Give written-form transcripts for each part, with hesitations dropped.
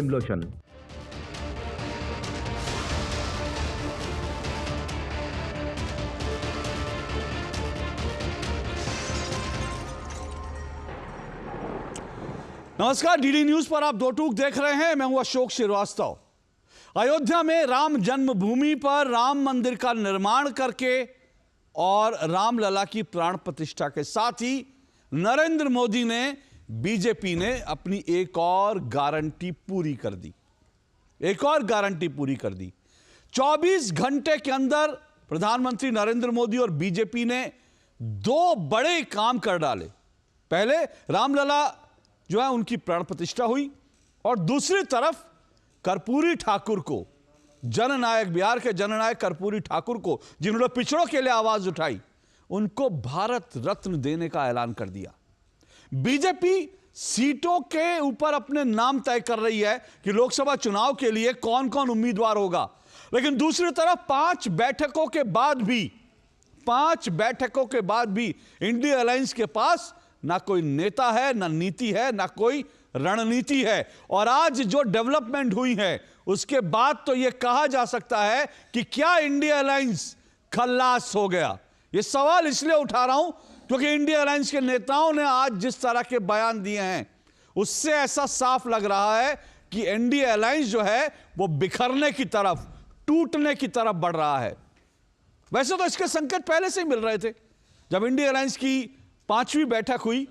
Lotion. नमस्कार, DD news पर आप दो टूक देख रहे हैं। मैं हूं अशोक श्रीवास्तव। अयोध्या में राम जन्मभूमि पर राम मंदिर का निर्माण करके और रामलला की प्राण प्रतिष्ठा के साथ ही नरेंद्र मोदी ने, बीजेपी ने अपनी एक और गारंटी पूरी कर दी। 24 घंटे के अंदर प्रधानमंत्री नरेंद्र मोदी और बीजेपी ने दो बड़े काम कर डाले। पहले रामलला जो है उनकी प्राण प्रतिष्ठा हुई और दूसरी तरफ कर्पूरी ठाकुर को, जननायक, बिहार के जननायक कर्पूरी ठाकुर को, जिन्होंने पिछड़ों के लिए आवाज उठाई, उनको भारत रत्न देने का ऐलान कर दिया। बीजेपी सीटों के ऊपर अपने नाम तय कर रही है कि लोकसभा चुनाव के लिए कौन कौन उम्मीदवार होगा, लेकिन दूसरी तरफ 5 बैठकों के बाद भी इंडिया अलायंस के पास ना कोई नेता है, ना नीति है, ना कोई रणनीति है। और आज जो डेवलपमेंट हुई है उसके बाद तो यह कहा जा सकता है कि क्या इंडिया अलायंस खल्लास हो गया। यह सवाल इसलिए उठा रहा हूं क्योंकि इंडिया अलायंस के नेताओं ने आज जिस तरह के बयान दिए हैं उससे ऐसा साफ लग रहा है कि इंडिया अलायंस जो है वो बिखरने की तरफ, टूटने की तरफ बढ़ रहा है। वैसे तो इसके संकेत पहले से ही मिल रहे थे। जब इंडिया अलायंस की 5वीं बैठक हुई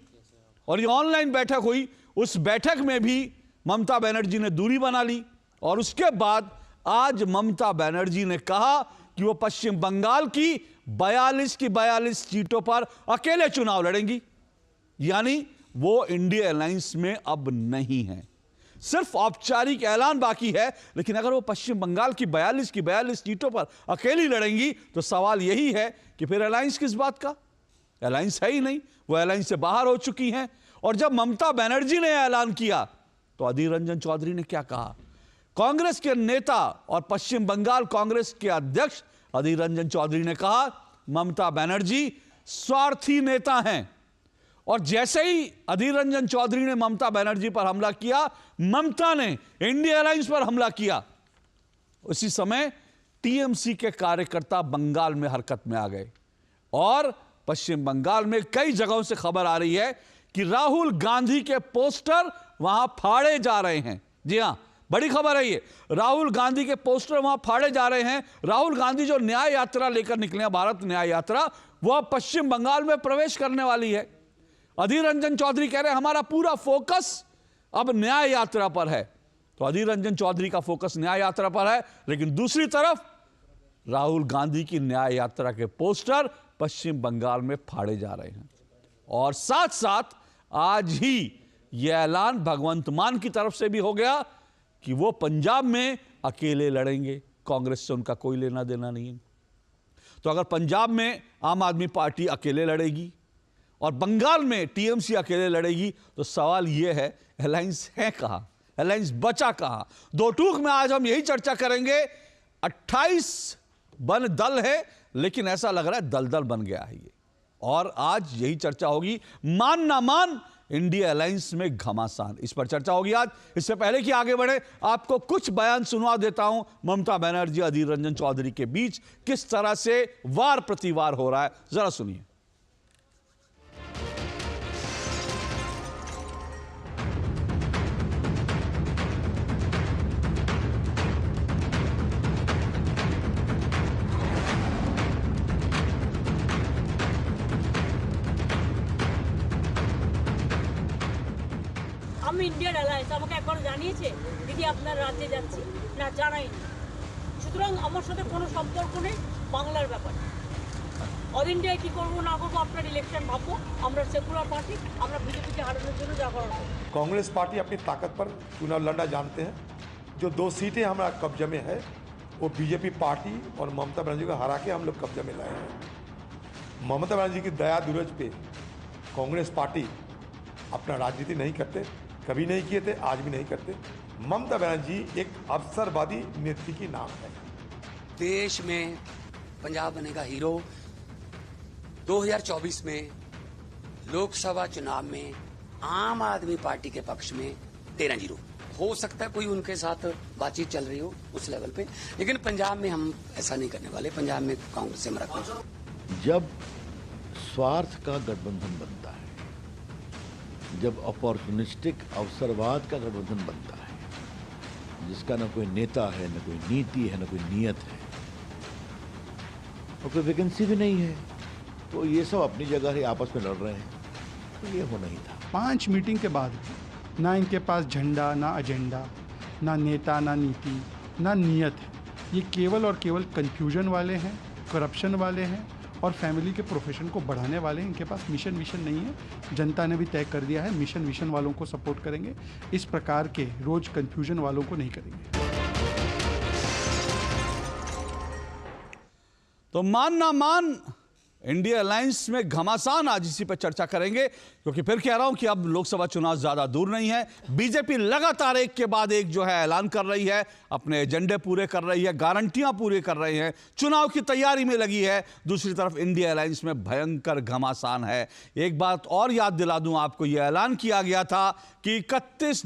और ये ऑनलाइन बैठक हुई, उस बैठक में भी ममता बनर्जी ने दूरी बना ली और उसके बाद आज ममता बनर्जी ने कहा कि वो पश्चिम बंगाल की 42 सीटों पर अकेले चुनाव लड़ेंगी। यानी वो इंडिया अलायंस में अब नहीं है, सिर्फ औपचारिक ऐलान बाकी है। लेकिन अगर वो पश्चिम बंगाल की 42 सीटों पर अकेली लड़ेंगी तो सवाल यही है कि फिर अलायंस किस बात का? अलायंस है ही नहीं, वो अलायंस से बाहर हो चुकी हैं। और जब ममता बनर्जी ने ऐलान किया तो अधीर रंजन चौधरी ने क्या कहा? कांग्रेस के नेता और पश्चिम बंगाल कांग्रेस के अध्यक्ष अधीर रंजन चौधरी ने कहा ममता बनर्जी स्वार्थी नेता हैं। और जैसे ही अधीर रंजन चौधरी ने ममता बनर्जी पर हमला किया, ममता ने इंडिया अलायंस पर हमला किया। उसी समय टीएमसी के कार्यकर्ता बंगाल में हरकत में आ गए और पश्चिम बंगाल में कई जगहों से खबर आ रही है कि राहुल गांधी के पोस्टर वहां फाड़े जा रहे हैं। जी हां, बड़ी खबर है ये। राहुल गांधी के पोस्टर वहां फाड़े जा रहे हैं। राहुल गांधी जो न्याय यात्रा लेकर निकले हैं, भारत न्याय यात्रा, वह पश्चिम बंगाल में प्रवेश करने वाली है। अधीर रंजन चौधरी कह रहे हैं हमारा पूरा फोकस अब न्याय यात्रा पर है। तो अधीर रंजन चौधरी का फोकस न्याय यात्रा पर है, लेकिन दूसरी तरफ राहुल गांधी की न्याय यात्रा के पोस्टर पश्चिम बंगाल में फाड़े जा रहे हैं। और साथ साथ आज ही यह ऐलान भगवंत मान की तरफ से भी हो गया कि वो पंजाब में अकेले लड़ेंगे, कांग्रेस से उनका कोई लेना देना नहीं है। तो अगर पंजाब में आम आदमी पार्टी अकेले लड़ेगी और बंगाल में टीएमसी अकेले लड़ेगी तो सवाल यह है अलायंस है कहां, अलायंस बचा कहां? दो टूक में आज हम यही चर्चा करेंगे। 28 बन दल है, लेकिन ऐसा लग रहा है दलदल बन गया है ये। और आज यही चर्चा होगी, मान ना मान इंडिया अलायंस में घमासान, इस पर चर्चा होगी आज। इससे पहले कि आगे बढ़े, आपको कुछ बयान सुनवा देता हूं ममता बनर्जी, अधीर रंजन चौधरी के बीच किस तरह से वार प्रतिवार हो रहा है, जरा सुनिए। আমি ইন্ডিয়ান অ্যালায়েন্স আমাকে একবার জানিয়েছে দিদি আপনার রাজ্যে যাচ্ছি না, জানাইনি। সুতরাং আমার সাথে কোনো সম্পর্ক নেই বাংলার ব্যাপারে। অল ইন্ডিয়ায় কী করবো না করবো আপনার ইলেকশন ভাববো। আমরা সেকুলার পার্টি, আমরা বিজেপিকে হারানোর জন্য যা করার করবো। कांग्रेस पार्टी अपनी ताकत पर चुनाव लड़ना जानते हैं। जो 2 सीटें हमारा कब्जे में है वो बीजेपी पार्टी और ममता बनर्जी को हरा के हम लोग कब्जे में लाए हैं। ममता बनर्जी की दया दुरज पे कांग्रेस पार्टी अपना राजनीति नहीं करते, कभी नहीं किए थे, आज भी नहीं करते। ममता बनर्जी एक अवसरवादी नेत्री की नाम है। देश में पंजाब बनेगा हीरो। 2024 में लोकसभा चुनाव में आम आदमी पार्टी के पक्ष में 13-0। हो सकता है कोई उनके साथ बातचीत चल रही हो उस लेवल पे, लेकिन पंजाब में हम ऐसा नहीं करने वाले। पंजाब में कांग्रेस से हमारा कोई, जब स्वार्थ का गठबंधन बनता है, जब अपॉर्चुनिस्टिक अवसरवाद का गठबंधन बनता है, जिसका न कोई नेता है, न कोई नीति है, न कोई नीयत है और कोई वैकेंसी भी नहीं है, तो ये सब अपनी जगह ही आपस में लड़ रहे हैं, तो ये होना ही था। 5 मीटिंग के बाद ना इनके पास झंडा, ना एजेंडा, ना नेता, ना नीति, ना नीयत है। ये केवल और केवल कंफ्यूजन वाले हैं, करप्शन वाले हैं और फैमिली के प्रोफेशन को बढ़ाने वाले हैं। इनके पास मिशन विशन नहीं है। जनता ने भी तय कर दिया है, मिशन विशन वालों को सपोर्ट करेंगे, इस प्रकार के रोज कंफ्यूजन वालों को नहीं करेंगे। तो मान ना मान, इंडिया अलायंस में घमासान, आज इसी पर चर्चा करेंगे, क्योंकि फिर कह रहा हूं कि अब लोकसभा चुनाव ज्यादा दूर नहीं है। बीजेपी लगातार एक के बाद एक जो है ऐलान कर रही है, अपने एजेंडे पूरे कर रही है, गारंटियां पूरी कर रही है, चुनाव की तैयारी में लगी है। दूसरी तरफ इंडिया अलायंस में भयंकर घमासान है। एक बात और याद दिला दूं आपको, यह ऐलान किया गया था कि 31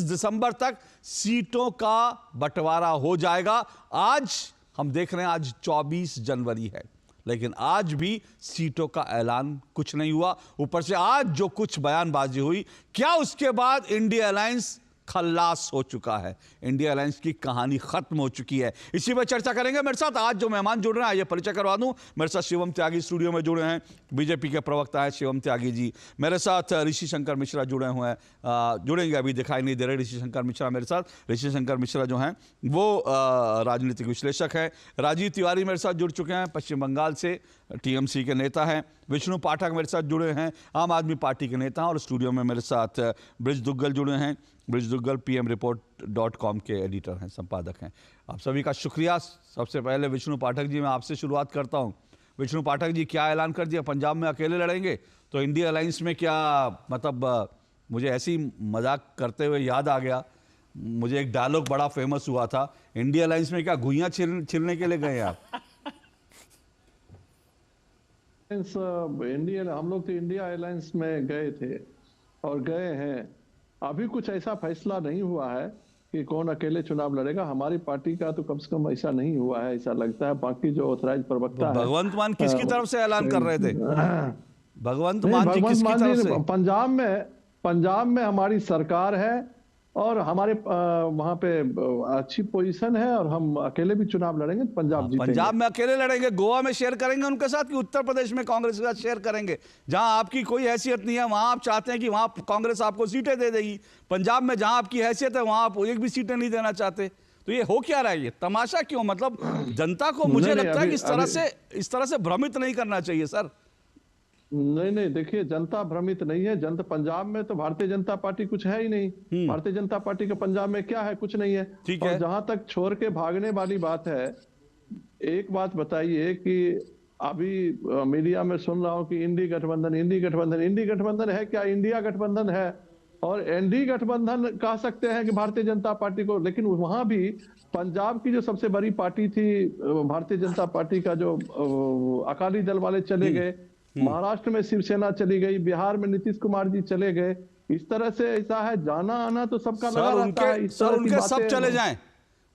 दिसंबर तक सीटों का बंटवारा हो जाएगा। आज हम देख रहे हैं, आज 24 जनवरी है, लेकिन आज भी सीटों का ऐलान कुछ नहीं हुआ। ऊपर से आज जो कुछ बयानबाजी हुई, क्या उसके बाद इंडिया अलायंस खल्लास हो चुका है? इंडिया अलायंस की कहानी खत्म हो चुकी है। इसी पर चर्चा करेंगे। मेरे साथ आज जो मेहमान जुड़ रहे हैं, आइए परिचय करवा दूं। मेरे साथ शिवम त्यागी स्टूडियो में जुड़े हैं, बीजेपी के प्रवक्ता हैं शिवम त्यागी जी। मेरे साथ ऋषि शंकर मिश्रा जुड़े हुए हैं, जुड़ेंगे, अभी दिखाई नहीं दे रहे ऋषि शंकर मिश्रा मेरे साथ। ऋषि शंकर मिश्रा जो हैं वो राजनीतिक विश्लेषक है। राजीव तिवारी मेरे साथ जुड़ चुके हैं, पश्चिम बंगाल से टीएमसी के नेता हैं। विष्णु पाठक मेरे साथ जुड़े हैं, आम आदमी पार्टी के नेता हैं। और स्टूडियो में मेरे साथ ब्रिज दुग्गल जुड़े हैं। ब्रिज दुग्गल pmreport.com के एडिटर हैं, संपादक हैं। आप सभी का शुक्रिया। सबसे पहले विष्णु पाठक जी, मैं आपसे शुरुआत करता हूं। विष्णु पाठक जी, क्या ऐलान कर दिया? पंजाब में अकेले लड़ेंगे, तो इंडिया अलायंस में क्या मतलब, मुझे ऐसी मजाक करते हुए याद आ गया, मुझे एक डायलॉग बड़ा फेमस हुआ था, इंडिया अलायंस में क्या घुइयां छिलने के लिए गए आप? इंडिया, हम लोग तो इंडिया अलायंस में गए थे और गए हैं। अभी कुछ ऐसा फैसला नहीं हुआ है कि कौन अकेले चुनाव लड़ेगा। हमारी पार्टी का तो कम से कम ऐसा नहीं हुआ है, ऐसा लगता है। बाकी जो ऑथराइज प्रवक्ता है, भगवंत मान किसकी तरफ से ऐलान कर रहे थे? भगवंत मान जी किसकी तरफ से? पंजाब में हमारी सरकार है और हमारे वहां पे अच्छी पोजीशन है और हम अकेले भी चुनाव लड़ेंगे, पंजाब जीतेंगे। पंजाब में अकेले लड़ेंगे, गोवा में शेयर करेंगे उनके साथ, कि उत्तर प्रदेश में कांग्रेस के साथ शेयर करेंगे? जहां आपकी कोई हैसियत नहीं है, वहां आप चाहते हैं कि वहां कांग्रेस आपको सीटें दे देगी। पंजाब में जहां आपकी हैसियत है, वहां आप एक भी सीटें नहीं देना चाहते। तो ये हो क्या रहा है? ये तमाशा क्यों? मतलब जनता को मुझे लगता है कि इस तरह से भ्रमित नहीं करना चाहिए सर। नहीं, देखिए, जनता भ्रमित नहीं है। जनता, पंजाब में तो भारतीय जनता पार्टी कुछ है ही नहीं। भारतीय जनता पार्टी का पंजाब में क्या है? कुछ नहीं है। और जहां तक छोड़ के भागने वाली बात है, एक बात बताइए कि अभी मीडिया में सुन रहा हूं कि इंडी गठबंधन है क्या? इंडिया गठबंधन है और एनडी गठबंधन कह सकते हैं कि भारतीय जनता पार्टी को। लेकिन वहां भी पंजाब की जो सबसे बड़ी पार्टी थी भारतीय जनता पार्टी का, जो अकाली दल वाले चले गए, महाराष्ट्र में शिवसेना चली गई, बिहार में नीतीश कुमार जी चले गए। इस तरह से ऐसा है, जाना आना तो सबका लगा रहता है। उनके सब चले जाएं,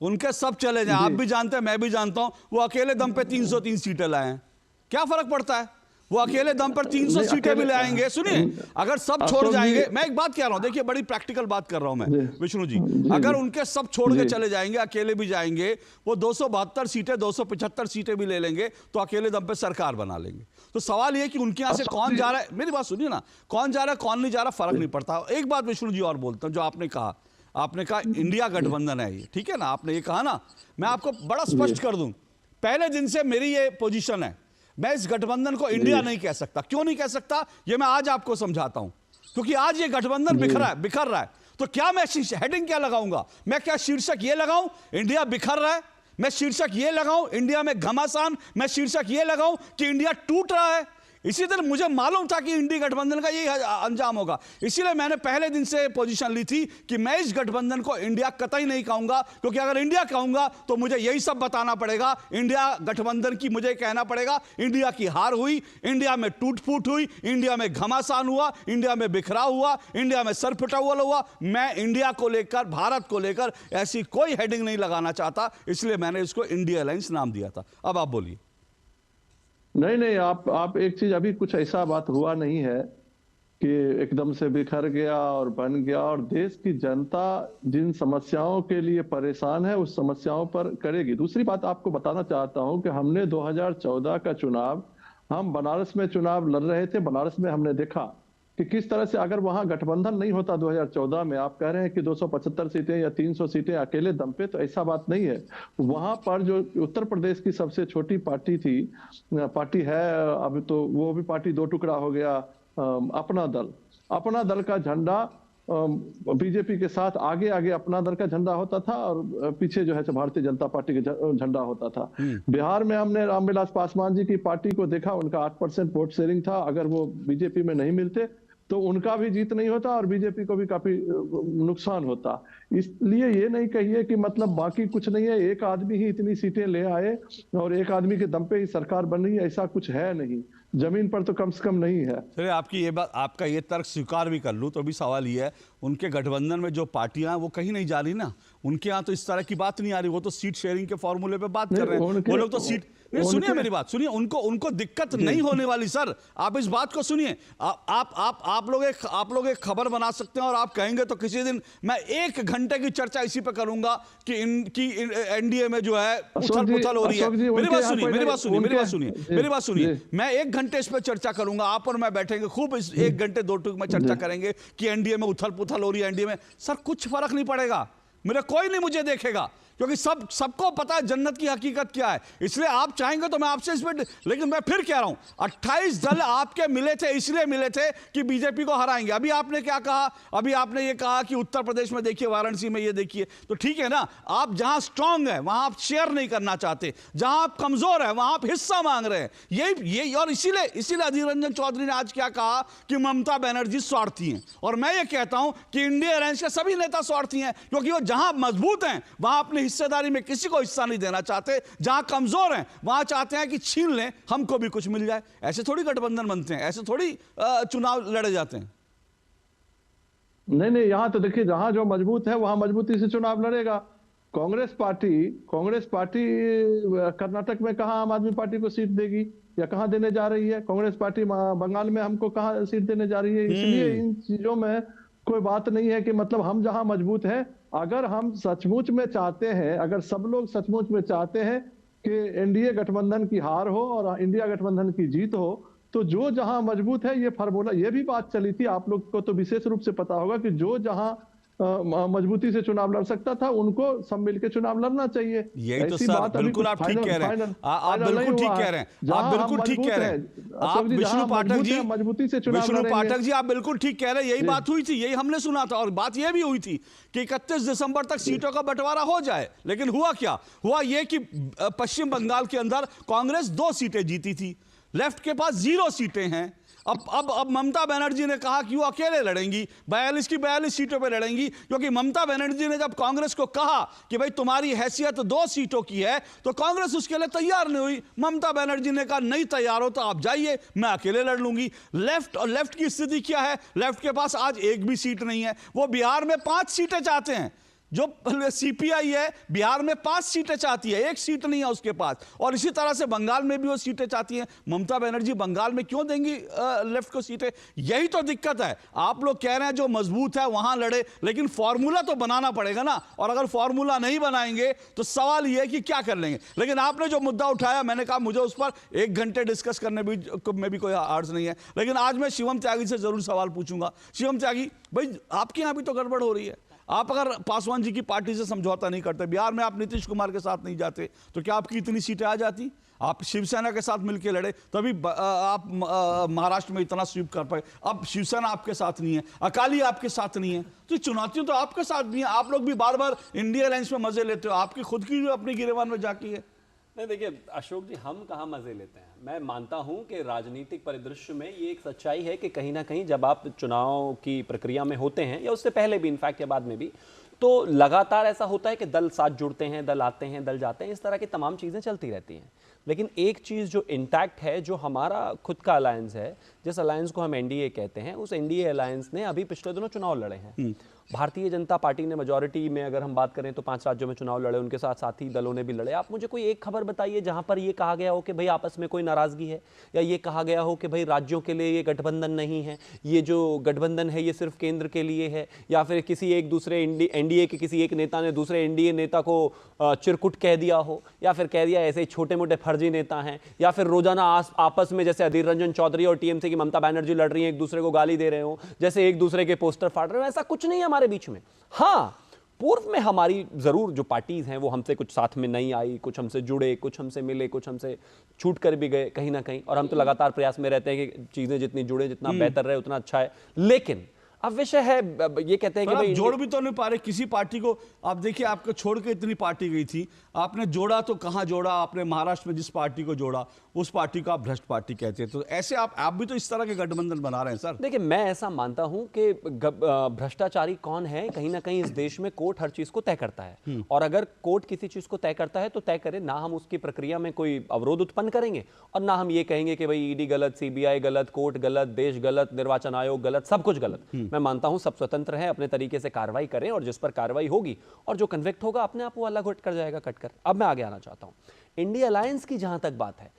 उनके सब चले जाएं, आप भी जानते हैं, मैं भी जानता हूं, वो अकेले दम पे 303 सीटें लाए हैं, क्या फर्क पड़ता है? वो अकेले दम पर 300 सीटें भी लाएंगे। सुनिए, अगर सब छोड़ जाएंगे, मैं एक बात कह रहा हूं, देखिए बड़ी प्रैक्टिकल बात कर रहा हूं मैं विष्णु जी, अगर उनके सब छोड़ के चले जाएंगे, अकेले भी जाएंगे, वो 272 सीटें, 275 सीटें भी ले लेंगे, तो अकेले दम पे सरकार बना लेंगे। तो सवाल ये कि उनके यहां से कौन जा रहा है, मेरी बात सुनिए ना, कौन जा रहा है कौन नहीं जा रहा, फर्क नहीं पड़ता। एक बात विष्णु जी और बोलता हूं, जो आपने कहा इंडिया गठबंधन है ये, ठीक है ना, आपने ये कहा ना, मैं आपको बड़ा स्पष्ट कर दूं, पहले दिन से मेरी ये पोजीशन है, मैं इस गठबंधन को इंडिया नहीं कह सकता। क्यों नहीं कह सकता, ये मैं आज आपको समझाता हूं। क्योंकि आज ये गठबंधन बिखर रहा है। तो क्या मैं हेडिंग क्या लगाऊंगा? मैं क्या शीर्षक ये लगाऊं, इंडिया बिखर रहा है? मैं शीर्षक ये लगाऊं, इंडिया में घमासान? मैं शीर्षक ये लगाऊं कि इंडिया टूट रहा है? इसी तरह मुझे मालूम था कि इंडी गठबंधन का यही अंजाम होगा, इसीलिए मैंने पहले दिन से पोजीशन ली थी कि मैं इस गठबंधन को इंडिया कतई नहीं कहूंगा, क्योंकि अगर इंडिया कहूंगा तो मुझे यही सब बताना पड़ेगा। इंडिया गठबंधन की मुझे कहना पड़ेगा इंडिया की हार हुई, इंडिया में टूट फूट हुई, इंडिया में घमासान हुआ, इंडिया में बिखराव हुआ, इंडिया में सर फटा हुआ। मैं इंडिया को लेकर, भारत को लेकर ऐसी कोई हेडिंग नहीं लगाना चाहता, इसलिए मैंने इसको इंडिया अलायंस नाम दिया था। अब आप बोलिए। नहीं, आप एक चीज, अभी कुछ ऐसा बात हुआ नहीं है कि एकदम से बिखर गया और बन गया, और देश की जनता जिन समस्याओं के लिए परेशान है उस समस्याओं पर करेगी। दूसरी बात आपको बताना चाहता हूं कि हमने 2014 का चुनाव, हम बनारस में चुनाव लड़ रहे थे, बनारस में हमने देखा कि किस तरह से अगर वहां गठबंधन नहीं होता 2014 में, आप कह रहे हैं कि 275 सीटें या 300 सीटें अकेले दम पे, तो ऐसा बात नहीं है। वहां पर जो उत्तर प्रदेश की सबसे छोटी पार्टी है, अब तो वो भी पार्टी दो टुकड़ा हो गया, अपना दल का झंडा बीजेपी के साथ आगे अपना दल का झंडा होता था और पीछे जो है भारतीय जनता पार्टी का झंडा होता था। बिहार में हमने रामविलास पासवान जी की पार्टी को देखा, उनका 8% वोट शेयरिंग था, अगर वो बीजेपी में नहीं मिलते तो उनका भी जीत नहीं होता और बीजेपी को भी काफी नुकसान होता। इसलिए ये नहीं कहिए कि मतलब बाकी कुछ नहीं है, एक आदमी ही इतनी सीटें ले आए और एक आदमी के दम पे ही सरकार बन रही है, ऐसा कुछ है नहीं, जमीन पर तो कम से कम नहीं है। चलिए, आपकी ये बात, आपका ये तर्क स्वीकार भी कर लूं तो भी सवाल ये है, उनके गठबंधन में जो पार्टियां वो कहीं नहीं जा रही ना, उनके यहाँ तो इस तरह की बात नहीं आ रही, वो तो सीट शेयरिंग के फॉर्मूले पे बात कर रहे हैं। वो लोग तो सीट नहीं, सुनिए मेरी बात सुनिए, उनको दिक्कत नहीं होने वाली सर, आप इस बात को सुनिए। आप लोग एक खबर बना सकते हैं और आप कहेंगे तो किसी दिन मैं 1 घंटे की चर्चा इसी पे करूंगा कि इनकी एनडीए में जो है उथल पुथल हो रही है। मेरी बात सुनिए, मैं 1 घंटे इस पे चर्चा करूंगा, आप और मैं बैठेंगे खूब, इस 1 घंटे 2 टूक में चर्चा करेंगे कि एनडीए में उथल पुथल हो रही है, एनडीए में। सर कुछ फर्क नहीं पड़ेगा, मेरा कोई नहीं मुझे देखेगा, क्योंकि सबको पता है जन्नत की हकीकत क्या है। इसलिए आप चाहेंगे तो मैं आपसे इस पर, लेकिन मैं फिर कह रहा हूं 28 दल आपके मिले थे, इसलिए मिले थे कि बीजेपी को हराएंगे। अभी आपने क्या कहा, अभी आपने ये कहा कि उत्तर प्रदेश में देखिए, वाराणसी में ये देखिए, तो ठीक है ना, आप जहां स्ट्रांग है वहां आप शेयर नहीं करना चाहते, जहां आप कमजोर है वहां आप हिस्सा मांग रहे हैं, यही और इसीलिए अधीर रंजन चौधरी ने आज क्या कहा कि ममता बनर्जी स्वार्थी हैं, और मैं ये कहता हूं कि इंडिया अलायंस के सभी नेता स्वार्थी हैं, क्योंकि वो जहां मजबूत हैं वहां अपने हिस्सेदारी में किसी को हिस्सा नहीं देना चाहते, जहां कमजोर हैं वहां चाहते हैं कि छीन लें, हमको भी कुछ मिल जाए। ऐसे थोड़ी गठबंधन बनते हैं, ऐसे थोड़ी चुनाव लड़े जाते हैं। नहीं, यहां तो देखिए, जहां जो मजबूत है वहां मजबूती से चुनाव लड़ेगा। कांग्रेस पार्टी कर्नाटक में कहां आम आदमी पार्टी को सीट देगी या कहां देने जा रही है? कांग्रेस पार्टी बंगाल में हमको कहां सीट देने जा रही है? इसलिए इन चीजों में कोई बात नहीं है कि मतलब हम जहां मजबूत हैं, अगर हम सचमुच में चाहते हैं, अगर सब लोग सचमुच में चाहते हैं कि एनडीए गठबंधन की हार हो और इंडिया गठबंधन की जीत हो, तो जो जहां मजबूत है, ये फार्मूला, ये भी बात चली थी, आप लोग को तो विशेष रूप से पता होगा कि जो जहां मजबूती से चुनाव लड़ सकता था उनको सब मिलकर चुनाव लड़ना चाहिए। यही तो सर, बिल्कुल आप ठीक कह रहे हैं, आप बिल्कुल ठीक कह रहे हैं, आप बिल्कुल ठीक कह रहे हैं, आप विष्णु पाठक जी, मजबूती से चुनाव विष्णु पाठक जी आप बिल्कुल ठीक कह रहे हैं। यही बात हुई थी, यही हमने सुना था, और बात यह भी हुई थी कि 31 दिसंबर तक सीटों का बंटवारा हो जाए। लेकिन हुआ क्या, हुआ यह कि पश्चिम बंगाल के अंदर कांग्रेस 2 सीटें जीती थी, लेफ्ट के पास 0 सीटें हैं। अब ममता बनर्जी ने कहा कि वो अकेले लड़ेंगी, 42 की 42 सीटों पे लड़ेंगी, क्योंकि ममता बनर्जी ने जब कांग्रेस को कहा कि भाई तुम्हारी हैसियत 2 सीटों की है, तो कांग्रेस उसके लिए तैयार नहीं हुई। ममता बनर्जी ने कहा नहीं तैयार हो तो आप जाइए, मैं अकेले लड़ लूंगी। लेफ्ट की स्थिति क्या है, लेफ्ट के पास आज 1 भी सीट नहीं है, वो बिहार में 5 सीटें चाहते हैं। जो सीपीआई है बिहार में 5 सीटें चाहती है, 1 सीट नहीं है उसके पास, और इसी तरह से बंगाल में भी वो सीटें चाहती हैं। ममता बनर्जी बंगाल में क्यों देंगी लेफ्ट को सीटें? यही तो दिक्कत है। आप लोग कह रहे हैं जो मजबूत है वहां लड़े, लेकिन फॉर्मूला तो बनाना पड़ेगा ना, और अगर फॉर्मूला नहीं बनाएंगे तो सवाल यह है कि क्या कर लेंगे। लेकिन आपने जो मुद्दा उठाया, मैंने कहा मुझे उस पर 1 घंटे डिस्कस करने में भी कोई अर्ज नहीं है, लेकिन आज मैं शिवम त्यागी से जरूर सवाल पूछूंगा। शिवम त्यागी भाई, आपके यहां भी तो गड़बड़ हो रही है। आप अगर पासवान जी की पार्टी से समझौता नहीं करते, बिहार में आप नीतीश कुमार के साथ नहीं जाते, तो क्या आपकी इतनी सीटें आ जाती? आप शिवसेना के साथ मिलकर लड़े तभी आप महाराष्ट्र में इतना स्वीप कर पाए। अब शिवसेना आपके साथ नहीं है, अकाली आपके साथ नहीं है, तो चुनौतियां तो आपके साथ भी हैं। आप लोग भी बार बार इंडिया अलायंस में मजे लेते हो, आपकी खुद की अपनी गिरेबान में जाकी है। नहीं देखिए अशोक जी, हम कहाँ मजे लेते हैं। मैं मानता हूं कि राजनीतिक परिदृश्य में ये एक सच्चाई है कि कहीं ना कहीं जब आप चुनाव की प्रक्रिया में होते हैं या उससे पहले भी इनफैक्ट या बाद में भी, तो लगातार ऐसा होता है कि दल साथ जुड़ते हैं, दल आते हैं, दल जाते हैं, इस तरह की तमाम चीज़ें चलती रहती हैं। लेकिन एक चीज़ जो इंटैक्ट है, जो हमारा खुद का अलायंस है, जिस अलायंस को हम एनडीए कहते हैं, उस एनडीए अलायंस ने अभी पिछले दिनों चुनाव लड़े हैं। भारतीय जनता पार्टी ने मेजॉरिटी में अगर हम बात करें तो 5 राज्यों में चुनाव लड़े, उनके साथ साथी दलों ने भी लड़े। आप मुझे कोई एक खबर बताइए जहां पर ये कहा गया हो कि भाई आपस में कोई नाराजगी है, या ये कहा गया हो कि भाई राज्यों के लिए ये गठबंधन नहीं है, ये जो गठबंधन है ये सिर्फ केंद्र के लिए है, या फिर किसी एक दूसरे एनडीए के किसी एक नेता ने दूसरे एनडीए नेता को चिरकुट कह दिया हो, या फिर कह दिया ऐसे छोटे मोटे फर्जी नेता हैं, या फिर रोजाना आपस में जैसे अधीर रंजन चौधरी और टीएमसी की ममता बनर्जी लड़ रही हैं, एक दूसरे को गाली दे रहे हो, जैसे एक दूसरे के पोस्टर फाड़ रहे हो। ऐसा कुछ नहीं है हमारे बीच में। हाँ, पूर्व में हमारी जरूर जो पार्टीज हैं वो हमसे कुछ साथ में नहीं आई, कुछ हमसे जुड़े, कुछ हमसे मिले, कुछ हमसे छूट कर भी गए कहीं ना कहीं, और हम तो लगातार प्रयास में रहते हैं कि चीजें जितनी जुड़े, जितना बेहतर रहे उतना अच्छा है। लेकिन अब विषय है, ये कहते हैं कि भाई जोड़ भी तो नहीं पा रहे किसी पार्टी को। आप देखिए, आपको छोड़ के इतनी पार्टी गई थी, आपने जोड़ा तो कहां जोड़ा? आपने महाराष्ट्र में जिस पार्टी को जोड़ा उस पार्टी को आप भ्रष्ट पार्टी कहते हैं। तो ऐसे आप भी तो इस तरह के गठबंधन बना रहे हैं सर। देखिए, मैं ऐसा मानता हूं कि भ्रष्टाचारी कौन है, कहीं ना कहीं इस देश में कोर्ट हर चीज को तय करता है, और अगर कोर्ट किसी चीज को तय करता है तो तय करे ना। हम उसकी प्रक्रिया में कोई अवरोध उत्पन्न करेंगे, और ना हम ये कहेंगे कि भाई ईडी गलत, सीबीआई गलत, कोर्ट गलत, देश गलत, निर्वाचन आयोग गलत, सब कुछ गलत। मैं मानता हूं सब स्वतंत्र हैं, अपने तरीके से कार्रवाई करें, और जिस पर कार्रवाई होगी और जो कन्विक्ट होगा अपने आप वो अलग हट कर जाएगा, कट कर। अब मैं आगे आना चाहता हूं। इंडिया अलायंस की जहां तक बात है,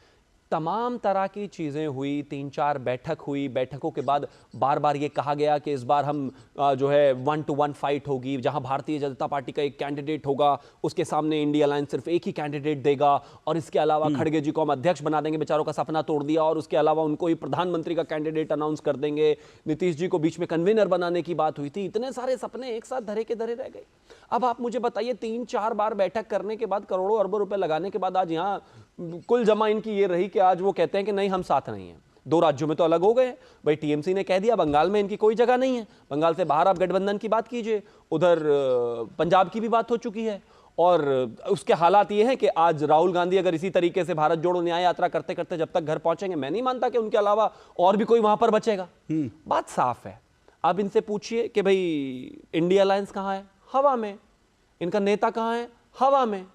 तमाम तरह की चीज़ें हुई, 3-4 बैठक हुई, बैठकों के बाद बार बार ये कहा गया कि इस बार हम जो है 1-to-1 फाइट होगी, जहां भारतीय जनता पार्टी का एक कैंडिडेट होगा, उसके सामने इंडिया अलायंस सिर्फ एक ही कैंडिडेट देगा, और इसके अलावा खड़गे जी को हम अध्यक्ष बना देंगे, बेचारों का सपना तोड़ दिया, और उसके अलावा उनको ही प्रधानमंत्री का कैंडिडेट अनाउंस कर देंगे। नीतीश जी को बीच में कन्वीनर बनाने की बात हुई थी। इतने सारे सपने एक साथ धरे के धरे रह गए। अब आप मुझे बताइए, 3-4 बार बैठक करने के बाद, करोड़ों अरबों रुपए लगाने के बाद, आज यहाँ कुल जमा इनकी ये रही कि आज वो कहते हैं कि नहीं हम साथ नहीं हैं। 2 राज्यों में तो अलग हो गए भाई। टीएमसी ने कह दिया बंगाल में इनकी कोई जगह नहीं है, बंगाल से बाहर आप गठबंधन की बात कीजिए। उधर पंजाब की भी बात हो चुकी है, और उसके हालात ये हैं कि आज राहुल गांधी अगर इसी तरीके से भारत जोड़ो न्याय यात्रा करते करते जब तक घर पहुंचेंगे, मैं नहीं मानता कि उनके अलावा और भी कोई वहां पर बचेगा। बात साफ है। अब इनसे पूछिए कि भाई इंडिया अलायंस कहां है? हवा में। इनका नेता कहां है? हवा में।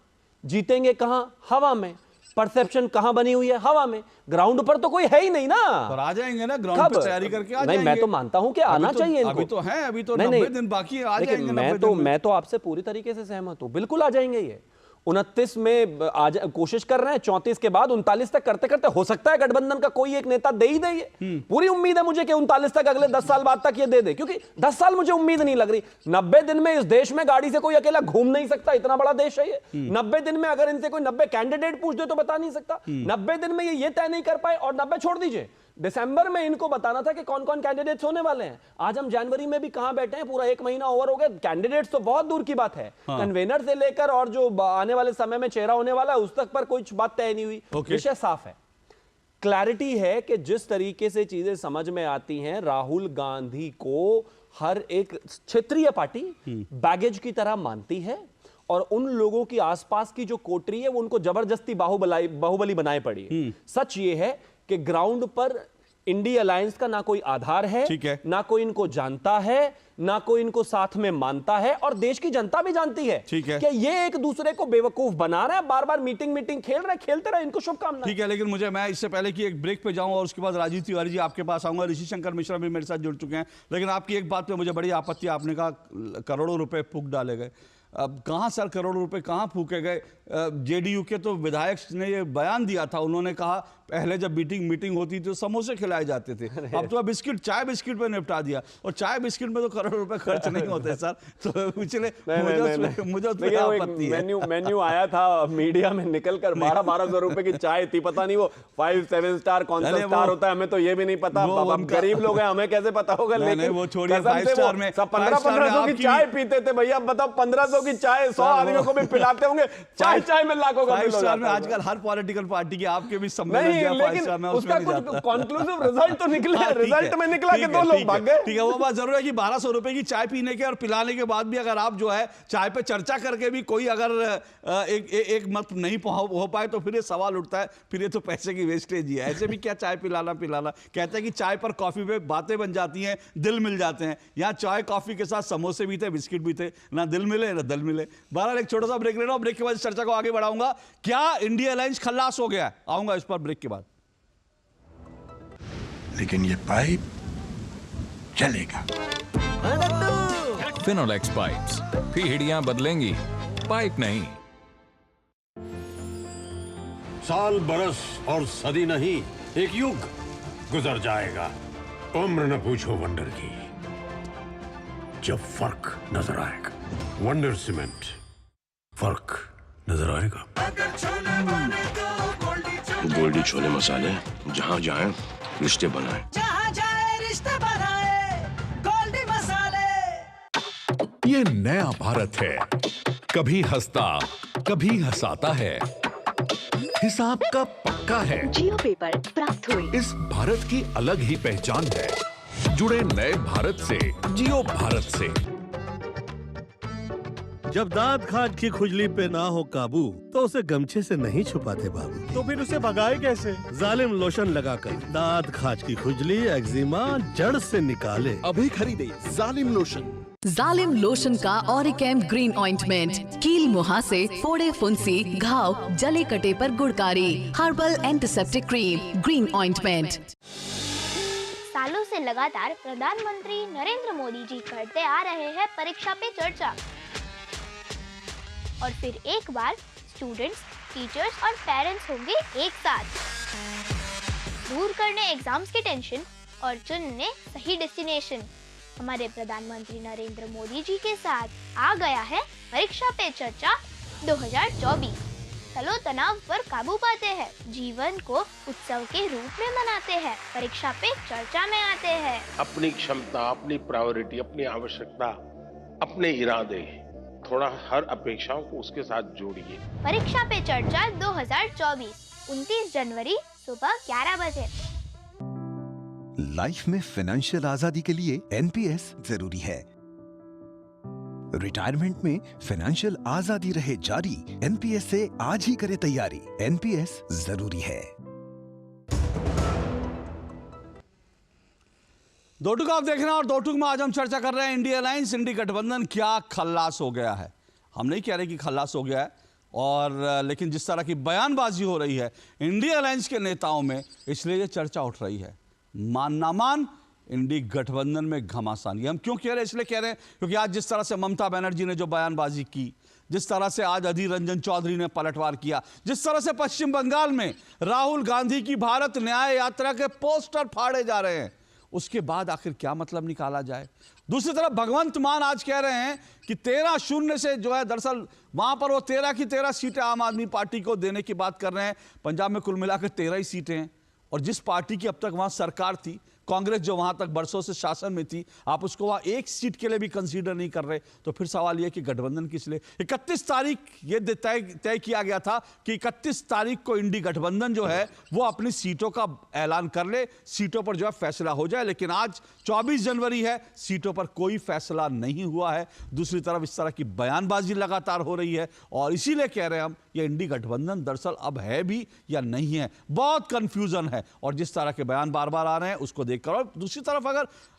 जीतेंगे कहां? हवा में। परसेप्शन कहां बनी हुई है? हवा में। ग्राउंड पर तो कोई है ही नहीं ना। पर आ जाएंगे ना, ग्राउंड पे तैयारी करके आ जाएंगे। नहीं, मैं तो मानता हूं कि आना चाहिए इनको। अभी तो है, अभी तो 90 दिन बाकी है, आ जाएंगे। मैं तो आपसे पूरी तरीके से सहमत हूं, बिल्कुल आ जाएंगे। ये 29 में आज कोशिश कर रहे हैं, 34 के बाद 39 तक करते करते हो सकता है गठबंधन का कोई एक नेता दे ही दे। पूरी उम्मीद है मुझे कि 39 तक, अगले 10 साल बाद तक ये दे दे, क्योंकि 10 साल मुझे उम्मीद नहीं लग रही। 90 दिन में इस देश में गाड़ी से कोई अकेला घूम नहीं सकता, इतना बड़ा देश है ये। 90 दिन में अगर इनसे कोई 90 कैंडिडेट पूछ दे तो बता नहीं सकता। 90 दिन में ये तय नहीं कर पाए, और 90 छोड़ दीजिए, दिसंबर में इनको बताना था कि कौन कौन कैंडिडेट्स होने वाले हैं। आज हम जनवरी में भी कहां बैठे हैं, पूरा 1 महीना ओवर हो गया। कैंडिडेट्स तो बहुत दूर की बात है, कन्वेनर से लेकर और जो आने वाले समय में चेहरा होने वाला है उस तक पर कुछ बात तय नहीं हुई। विषय साफ है, क्लैरिटी है कि जिस तरीके से चीजें समझ में आती हैं, राहुल गांधी को हर एक क्षेत्रीय पार्टी बैगेज की तरह मानती है, और उन लोगों की आसपास की जो कोटरी है वो उनको जबरदस्ती बाहुबली बनाए पड़ी। सच ये है कि ग्राउंड पर इंडिया अलायंस का ना कोई आधार है, ना कोई इनको जानता है, ना कोई इनको साथ में मानता है, और देश की जनता भी जानती है कि ये एक दूसरे को बेवकूफ बना रहे हैं, बार बार मीटिंग खेल रहे, खेलते रहे, इनको शुभकामनाएं। ठीक है, लेकिन मैं इससे पहले कि एक ब्रेक पे जाऊं और उसके बाद राजीव तिवारी जी आपके पास आऊंगा, ऋषि शंकर मिश्रा भी मेरे साथ जुड़ चुके हैं, लेकिन आपकी एक बात पे मुझे बड़ी आपत्ति। आपने कहा करोड़ों रुपए फूंक डाले गए। अब कहां सर करोड़ों रुपए कहां फूके गए? जेडीयू के तो विधायक ने ये बयान दिया था, उन्होंने कहा पहले जब मीटिंग होती थी तो समोसे खिलाए जाते थे, अब तो चाय बिस्किट पे निपटा दिया, और चाय बिस्किट में तो करोड़ों रुपए खर्च नहीं होते सर। तो पिछले मुझे मेन्यू आया था मीडिया में निकलकर 1200 रुपए की चाय थी, पता नहीं वो 5-7 स्टार कौन सा स्टार होता है, हमें तो ये भी नहीं पता। गरीब लोग हैं, हमें कैसे पता होगा। लेकिन वो छोड़िए, 5 स्टार में 1500 की चाय पीते थे भैया। बताओ, 1500 की चाय 100 आदमियों को भी पिलाते होंगे। चाय में लाखों का बिल हो जाता है। आजकल हर पॉलिटिकल पार्टी के आपके भी सम्मेलन लेकिन उसका कुछ कंक्लूसिव रिजल्ट तो निकला है। रिजल्ट में निकला कि 2 लोग भाग गए। ठीक है, वो बात जरूर है कि 1200 रुपए की चाय पीने के और पिलाने के बाद भी अगर आप जो है चाय पे चर्चा करके भी कोई अगर एक मत नहीं हो पाए तो फिर ये सवाल उठता है, फिर ये तो पैसे की वेस्टेज ही है। ऐसे भी क्या चाय पिलाना कहते हैं कि चाय पर कॉफी पे बातें बन जाती हैं, दिल मिल जाते हैं। यहाँ चाय कॉफी के साथ समोसे भी थे, बिस्किट भी थे, ना दिल मिले ना दिल मिले। बहरहाल एक छोटा सा ब्रेक ले रहा हूं, ब्रेक के बाद चर्चा को आगे बढ़ाऊंगा। क्या इंडिया अलायंस खल्लास हो गया? आऊंगा इस पर ब्रेक के बाद। लेकिन ये पाइप चलेगा। फिनोलेक्स पाइप्स, पीढ़ियां बदलेंगी, पाइप नहीं। साल बरस और सदी नहीं, एक युग गुजर जाएगा, उम्र न पूछो वंडर की, जब फर्क नजर आएगा। वंडर सीमेंट, फर्क नजर आएगा। गोल्डी छोले मसाले, जहां जाएं रिश्ते बनाए, जहां जाए रिश्ते बनाए, गोल्डी मसाले। ये नया भारत है, कभी हंसता कभी हंसाता है, हिसाब का पक्का है। जियो पेपर प्राप्त हुए। इस भारत की अलग ही पहचान है। जुड़े नए भारत से, जियो भारत से। जब दांत खाज की खुजली पे ना हो काबू तो उसे गमछे से नहीं छुपाते बाबू, तो फिर उसे भगाए कैसे? जालिम लोशन लगाकर दांत खाज की खुजली, एक्जिमा जड़ से निकाले। अभी खरीदे जालिम लोशन। जालिम लोशन का ऑरिकेम ग्रीन ऑइंटमेंट, कील मुहासे, फोड़े फुंसी, घाव, जले कटे पर गुड़कारी, herbal antiseptic cream, green ointment. सालों से लगातार प्रधानमंत्री नरेंद्र मोदी जी करते आ रहे हैं परीक्षा पे चर्चा, और फिर एक बार स्टूडेंट्स, टीचर्स और पेरेंट्स होंगे एक साथ। दूर करने एग्जाम्स की टेंशन और चुनने सही डेस्टिनेशन। हमारे प्रधानमंत्री नरेंद्र मोदी जी के साथ आ गया है परीक्षा पे चर्चा 2024। चलो तनाव पर काबू पाते हैं, जीवन को उत्सव के रूप में मनाते हैं, परीक्षा पे चर्चा में आते हैं। अपनी क्षमता, अपनी प्रायोरिटी, अपनी आवश्यकता, अपने इरादे, थोड़ा हर अपेक्षाओं को उसके साथ जोड़िए। परीक्षा पे चर्चा 2024, 29 जनवरी सुबह 11 बजे। लाइफ में फाइनेंशियल आजादी के लिए एनपीएस जरूरी है। रिटायरमेंट में फाइनेंशियल आजादी रहे जारी, एनपीएस से आज ही करें तैयारी। एनपीएस जरूरी है। दो टूक आप देख रहे हैं और दो टूक में आज हम चर्चा कर रहे हैं इंडिया अलायंस, इंडी गठबंधन क्या खल्लास हो गया है। हम नहीं कह रहे कि खल्लास हो गया है, और लेकिन जिस तरह की बयानबाजी हो रही है इंडिया अलायंस के नेताओं में, इसलिए ये चर्चा उठ रही है। मान ना मान, इंडी गठबंधन में घमासान। ये हम क्यों कह रहे हैं? इसलिए कह रहे हैं क्योंकि आज जिस तरह से ममता बनर्जी ने जो बयानबाजी की, जिस तरह से आज अधीर रंजन चौधरी ने पलटवार किया, जिस तरह से पश्चिम बंगाल में राहुल गांधी की भारत न्याय यात्रा के पोस्टर फाड़े जा रहे हैं, उसके बाद आखिर क्या मतलब निकाला जाए। दूसरी तरफ भगवंत मान आज कह रहे हैं कि 13-0 से जो है, दरअसल वहां पर वो 13 की 13 सीटें आम आदमी पार्टी को देने की बात कर रहे हैं। पंजाब में कुल मिलाकर 13 ही सीटें हैं, और जिस पार्टी की अब तक वहां सरकार थी, कांग्रेस जो वहां तक बरसों से शासन में थी, आप उसको वहां एक सीट के लिए भी कंसीडर नहीं कर रहे, तो फिर सवाल यह कि गठबंधन किस लिए। 31 तारीख ये तय किया गया था कि 31 तारीख को इंडी गठबंधन जो है वो अपनी सीटों का ऐलान कर ले, सीटों पर जो है फैसला हो जाए, लेकिन आज 24 जनवरी है, सीटों पर कोई फैसला नहीं हुआ है। दूसरी तरफ इस तरह की बयानबाजी लगातार हो रही है, और इसीलिए कह रहे हैं हम, ये इंडी गठबंधन दरअसल अब है भी या नहीं है, बहुत कंफ्यूजन है। और जिस तरह के बयान बार बार आ रहे हैं उसको देखकर, और दूसरी तरफ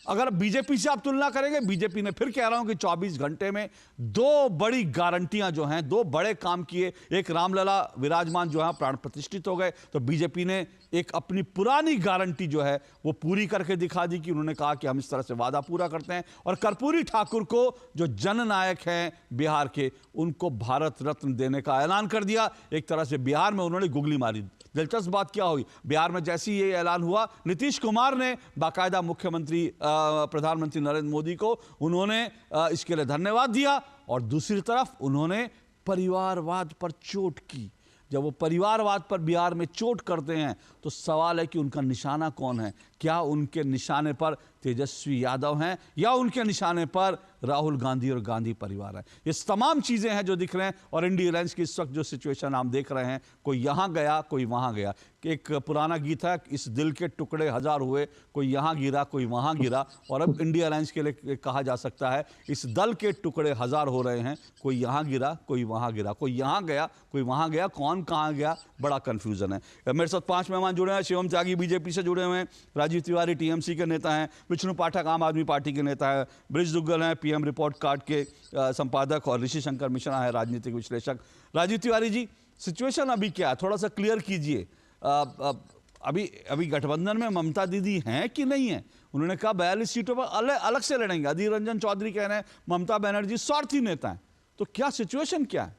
अगर बीजेपी से आप तुलना करेंगे, बीजेपी ने, फिर कह रहा हूं कि 24 घंटे में 2 बड़ी गारंटियां जो हैं, 2 बड़े काम किए। एक रामलला विराजमान जो है प्राण प्रतिष्ठित हो गए, तो बीजेपी ने एक अपनी पुरानी गारंटी जो है वो पूरी करके दिखा दी कि उन्होंने कहा कि हम इस तरह से वादा पूरा करते हैं। और कर्पूरी ठाकुर को, जो जननायक हैं बिहार के, उनको भारत रत्न देने का ऐलान कर दिया। एक तरह से बिहार में उन्होंने गुगली मारी। दिलचस्प बात क्या हुई, बिहार में जैसे ही ये ऐलान हुआ, नीतीश कुमार ने बाकायदा मुख्यमंत्री प्रधानमंत्री नरेंद्र मोदी को उन्होंने इसके लिए धन्यवाद दिया, और दूसरी तरफ उन्होंने परिवारवाद पर चोट की। जब वो परिवारवाद पर बिहार में चोट करते हैं तो सवाल है कि उनका निशाना कौन है। क्या उनके निशाने पर तेजस्वी यादव हैं या उनके निशाने पर राहुल गांधी और गांधी परिवार है? ये तमाम चीजें हैं जो दिख रहे हैं। और इंडिया अलायंस की इस वक्त जो सिचुएशन हम देख रहे हैं, कोई यहां गया कोई वहां गया। एक पुराना गीत है, इस दिल के टुकड़े हजार हुए, कोई यहां गिरा कोई वहां गिरा। और अब इंडिया अलायंस के लिए कहा जा सकता है इस दल के टुकड़े हजार हो रहे हैं, कोई यहां गिरा कोई वहां गिरा, कोई यहां गया कोई वहां गया, कौन कहां गया, बड़ा कंफ्यूजन है। मेरे साथ 5 मेहमान जुड़े हैं। शिवम त्यागी बीजेपी से जुड़े हुए हैं, राजीव तिवारी टीएमसी के नेता हैं, विष्णु पाठक आम आदमी पार्टी के नेता है, ब्रिज दुग्गल हैं पीएम रिपोर्ट कार्ड के संपादक, और ऋषि शंकर मिश्रा है राजनीतिक विश्लेषक। राजीव तिवारी जी, सिचुएशन अभी क्या है, थोड़ा सा क्लियर कीजिए। अभी गठबंधन में ममता दीदी हैं कि नहीं है? उन्होंने कहा 42 सीटों पर अलग से लड़ेंगे। अधीर रंजन चौधरी कह रहे हैं ममता बनर्जी स्वार्थी नेता है। तो क्या सिचुएशन क्या है?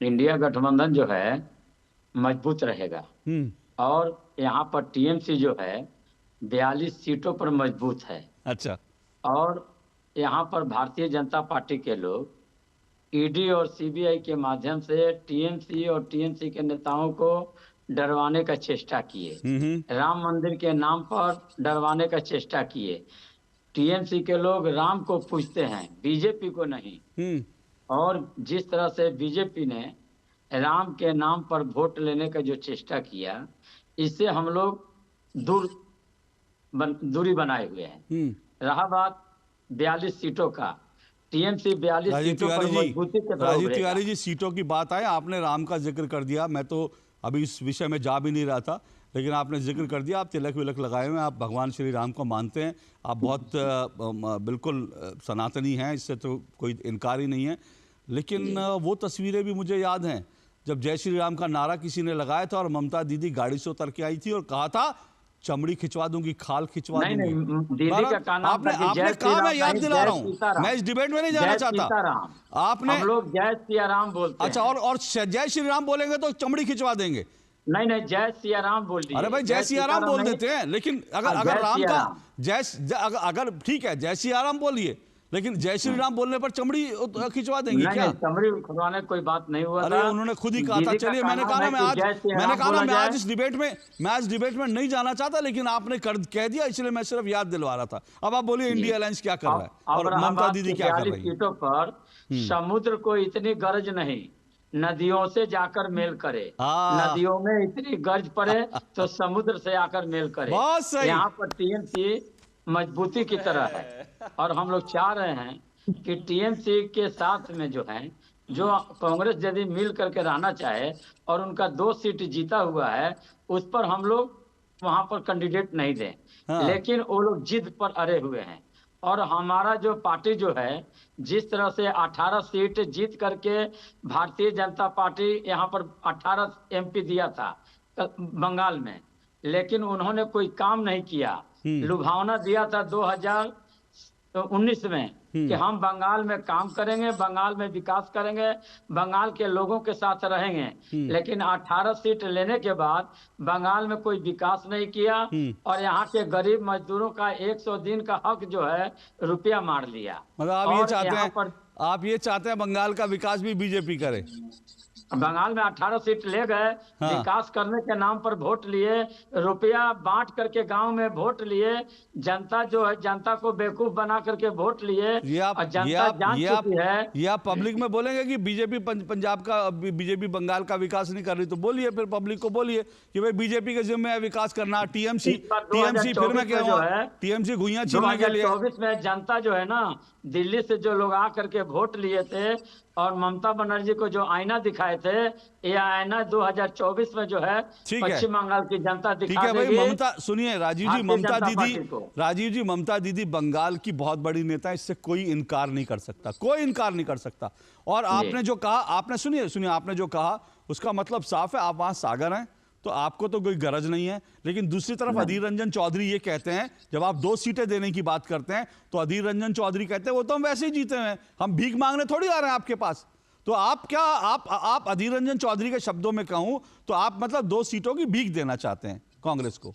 इंडिया गठबंधन जो है मजबूत रहेगा और यहाँ पर टीएमसी जो है 42 सीटों पर मजबूत है। अच्छा। और यहाँ पर भारतीय जनता पार्टी के लोग ईडी और सीबीआई के माध्यम से टीएमसी और टीएमसी के नेताओं को डरवाने का चेष्टा किए, राम मंदिर के नाम पर डरवाने का चेष्टा किए। टीएमसी के लोग राम को पूजते हैं, बीजेपी को नहीं। और जिस तरह से बीजेपी ने राम के नाम पर वोट लेने का जो चेष्टा किया, इससे हम लोग दूरी बनाए हुए हैं। रहा बात 42 सीटों का, टीएमसी 42 सीटों पर मजबूती के साथ राजीव तिवारी जी, सीटों की बात आए, आपने राम का जिक्र कर दिया। मैं तो अभी इस विषय में जा भी नहीं रहा था, लेकिन आपने जिक्र कर दिया। आप तिलक विलक लगाए हुए हैं, आप भगवान श्री राम को मानते हैं, आप बहुत बिल्कुल सनातनी हैं, इससे तो कोई इनकार ही नहीं है। लेकिन वो तस्वीरें भी मुझे याद हैं जब जय श्री राम का नारा किसी ने लगाया था और ममता दीदी गाड़ी से उतर के आई थी और कहा था चमड़ी खिंचवा दूंगी, खाल खिंचवा दूंगी। दीदी का कहना आपने कहा, मैं याद दिला रहा हूँ, मैं इस डिबेट में नहीं जाना चाहता। आपने, हम लोग जय सिया राम बोलते हैं। अच्छा, और जय श्री राम बोलेंगे तो चमड़ी खिंचवा देंगे? नहीं, जय सिया राम बोल दिए। अरे भाई, जय सिया राम बोल देते हैं, लेकिन अगर राम का अगर ठीक है जय सिया राम बोलिए, लेकिन जय श्री राम बोलने पर चमड़ी खिंचवा देंगे क्या? चमड़ी खिंचवाने कोई बात नहीं हुआ। अरे उन्होंने खुद ही कहा था। चलिए, मैंने कहा मैं आज इस डिबेट में नहीं जाना चाहता, लेकिन आपने कह दिया, इसलिए मैं सिर्फ याद दिलवा रहा था। अब आप बोलिए इंडिया अलायंस क्या कर रहा है और ममता दीदी क्या कर रही है? सीटों पर समुद्र को इतनी गरज नहीं, नदियों से जाकर मेल करे। नदियों में इतनी गर्ज पड़े तो समुद्र से आकर मेल करे। यहाँ पर टीएमसी मजबूती की तरह है और हम लोग चाह रहे हैं कि टीएमसी के साथ में जो है, जो कांग्रेस यदि मिल करके रहना चाहे और उनका 2 सीट जीता हुआ है, उस पर हम लोग वहां पर कैंडिडेट नहीं दें। लेकिन वो लोग जिद पर अड़े हुए हैं। और हमारा जो पार्टी जो है, जिस तरह से 18 सीट जीत करके भारतीय जनता पार्टी यहाँ पर 18 एमपी दिया था बंगाल में, लेकिन उन्होंने कोई काम नहीं किया। लुभावना दिया था 2019 में कि हम बंगाल में काम करेंगे, बंगाल में विकास करेंगे, बंगाल के लोगों के साथ रहेंगे। लेकिन 18 सीट लेने के बाद बंगाल में कोई विकास नहीं किया और यहाँ के गरीब मजदूरों का 100 दिन का हक जो है रुपया मार लिया। मतलब आप ये चाहते हैं बंगाल का विकास भी बीजेपी करे? बंगाल में 18 सीट ले गए, विकास करने के नाम पर वोट लिए, रुपया बांट करके गांव में वोट लिए, जनता जो है जनता को बेवकूफ बना करके वोट लिए। ये आप पब्लिक में बोलेंगे कि बीजेपी पंजाब का, बीजेपी बंगाल का विकास नहीं कर रही, तो बोलिए फिर पब्लिक को बोलिए कि भाई बीजेपी के जिम्मे है विकास करना। टीएमसी फिर मैं कह रहा हूं, टीएमसी घुइयां छीनने के लिए 2024 में जनता जो है ना, दिल्ली से जो लोग आकर के वोट लिए थे और ममता बनर्जी को जो आईना दिखाए थे, ये आईना 2024 में जो है पश्चिम बंगाल की जनता दिखा देगी। ठीक है भाई, ममता सुनिए, राजीव जी, ममता दीदी बंगाल की बहुत बड़ी नेता है, इससे कोई इनकार नहीं कर सकता, कोई इनकार नहीं कर सकता। और आपने जो कहा, आपने सुनिए, आपने जो कहा उसका मतलब साफ है, आप वहां सागर हैं तो आपको तो कोई गरज नहीं है। लेकिन दूसरी तरफ अधीर रंजन चौधरी ये कहते हैं, जब आप 2 सीटें देने की बात करते हैं तो अधीर रंजन चौधरी कहते हैं वो तो हम वैसे ही जीते हैं, हम भीख मांगने थोड़ी आ रहे हैं आपके पास। तो आप अधीर रंजन चौधरी के शब्दों में कहूं तो आप मतलब 2 सीटों की भीख देना चाहते हैं कांग्रेस को?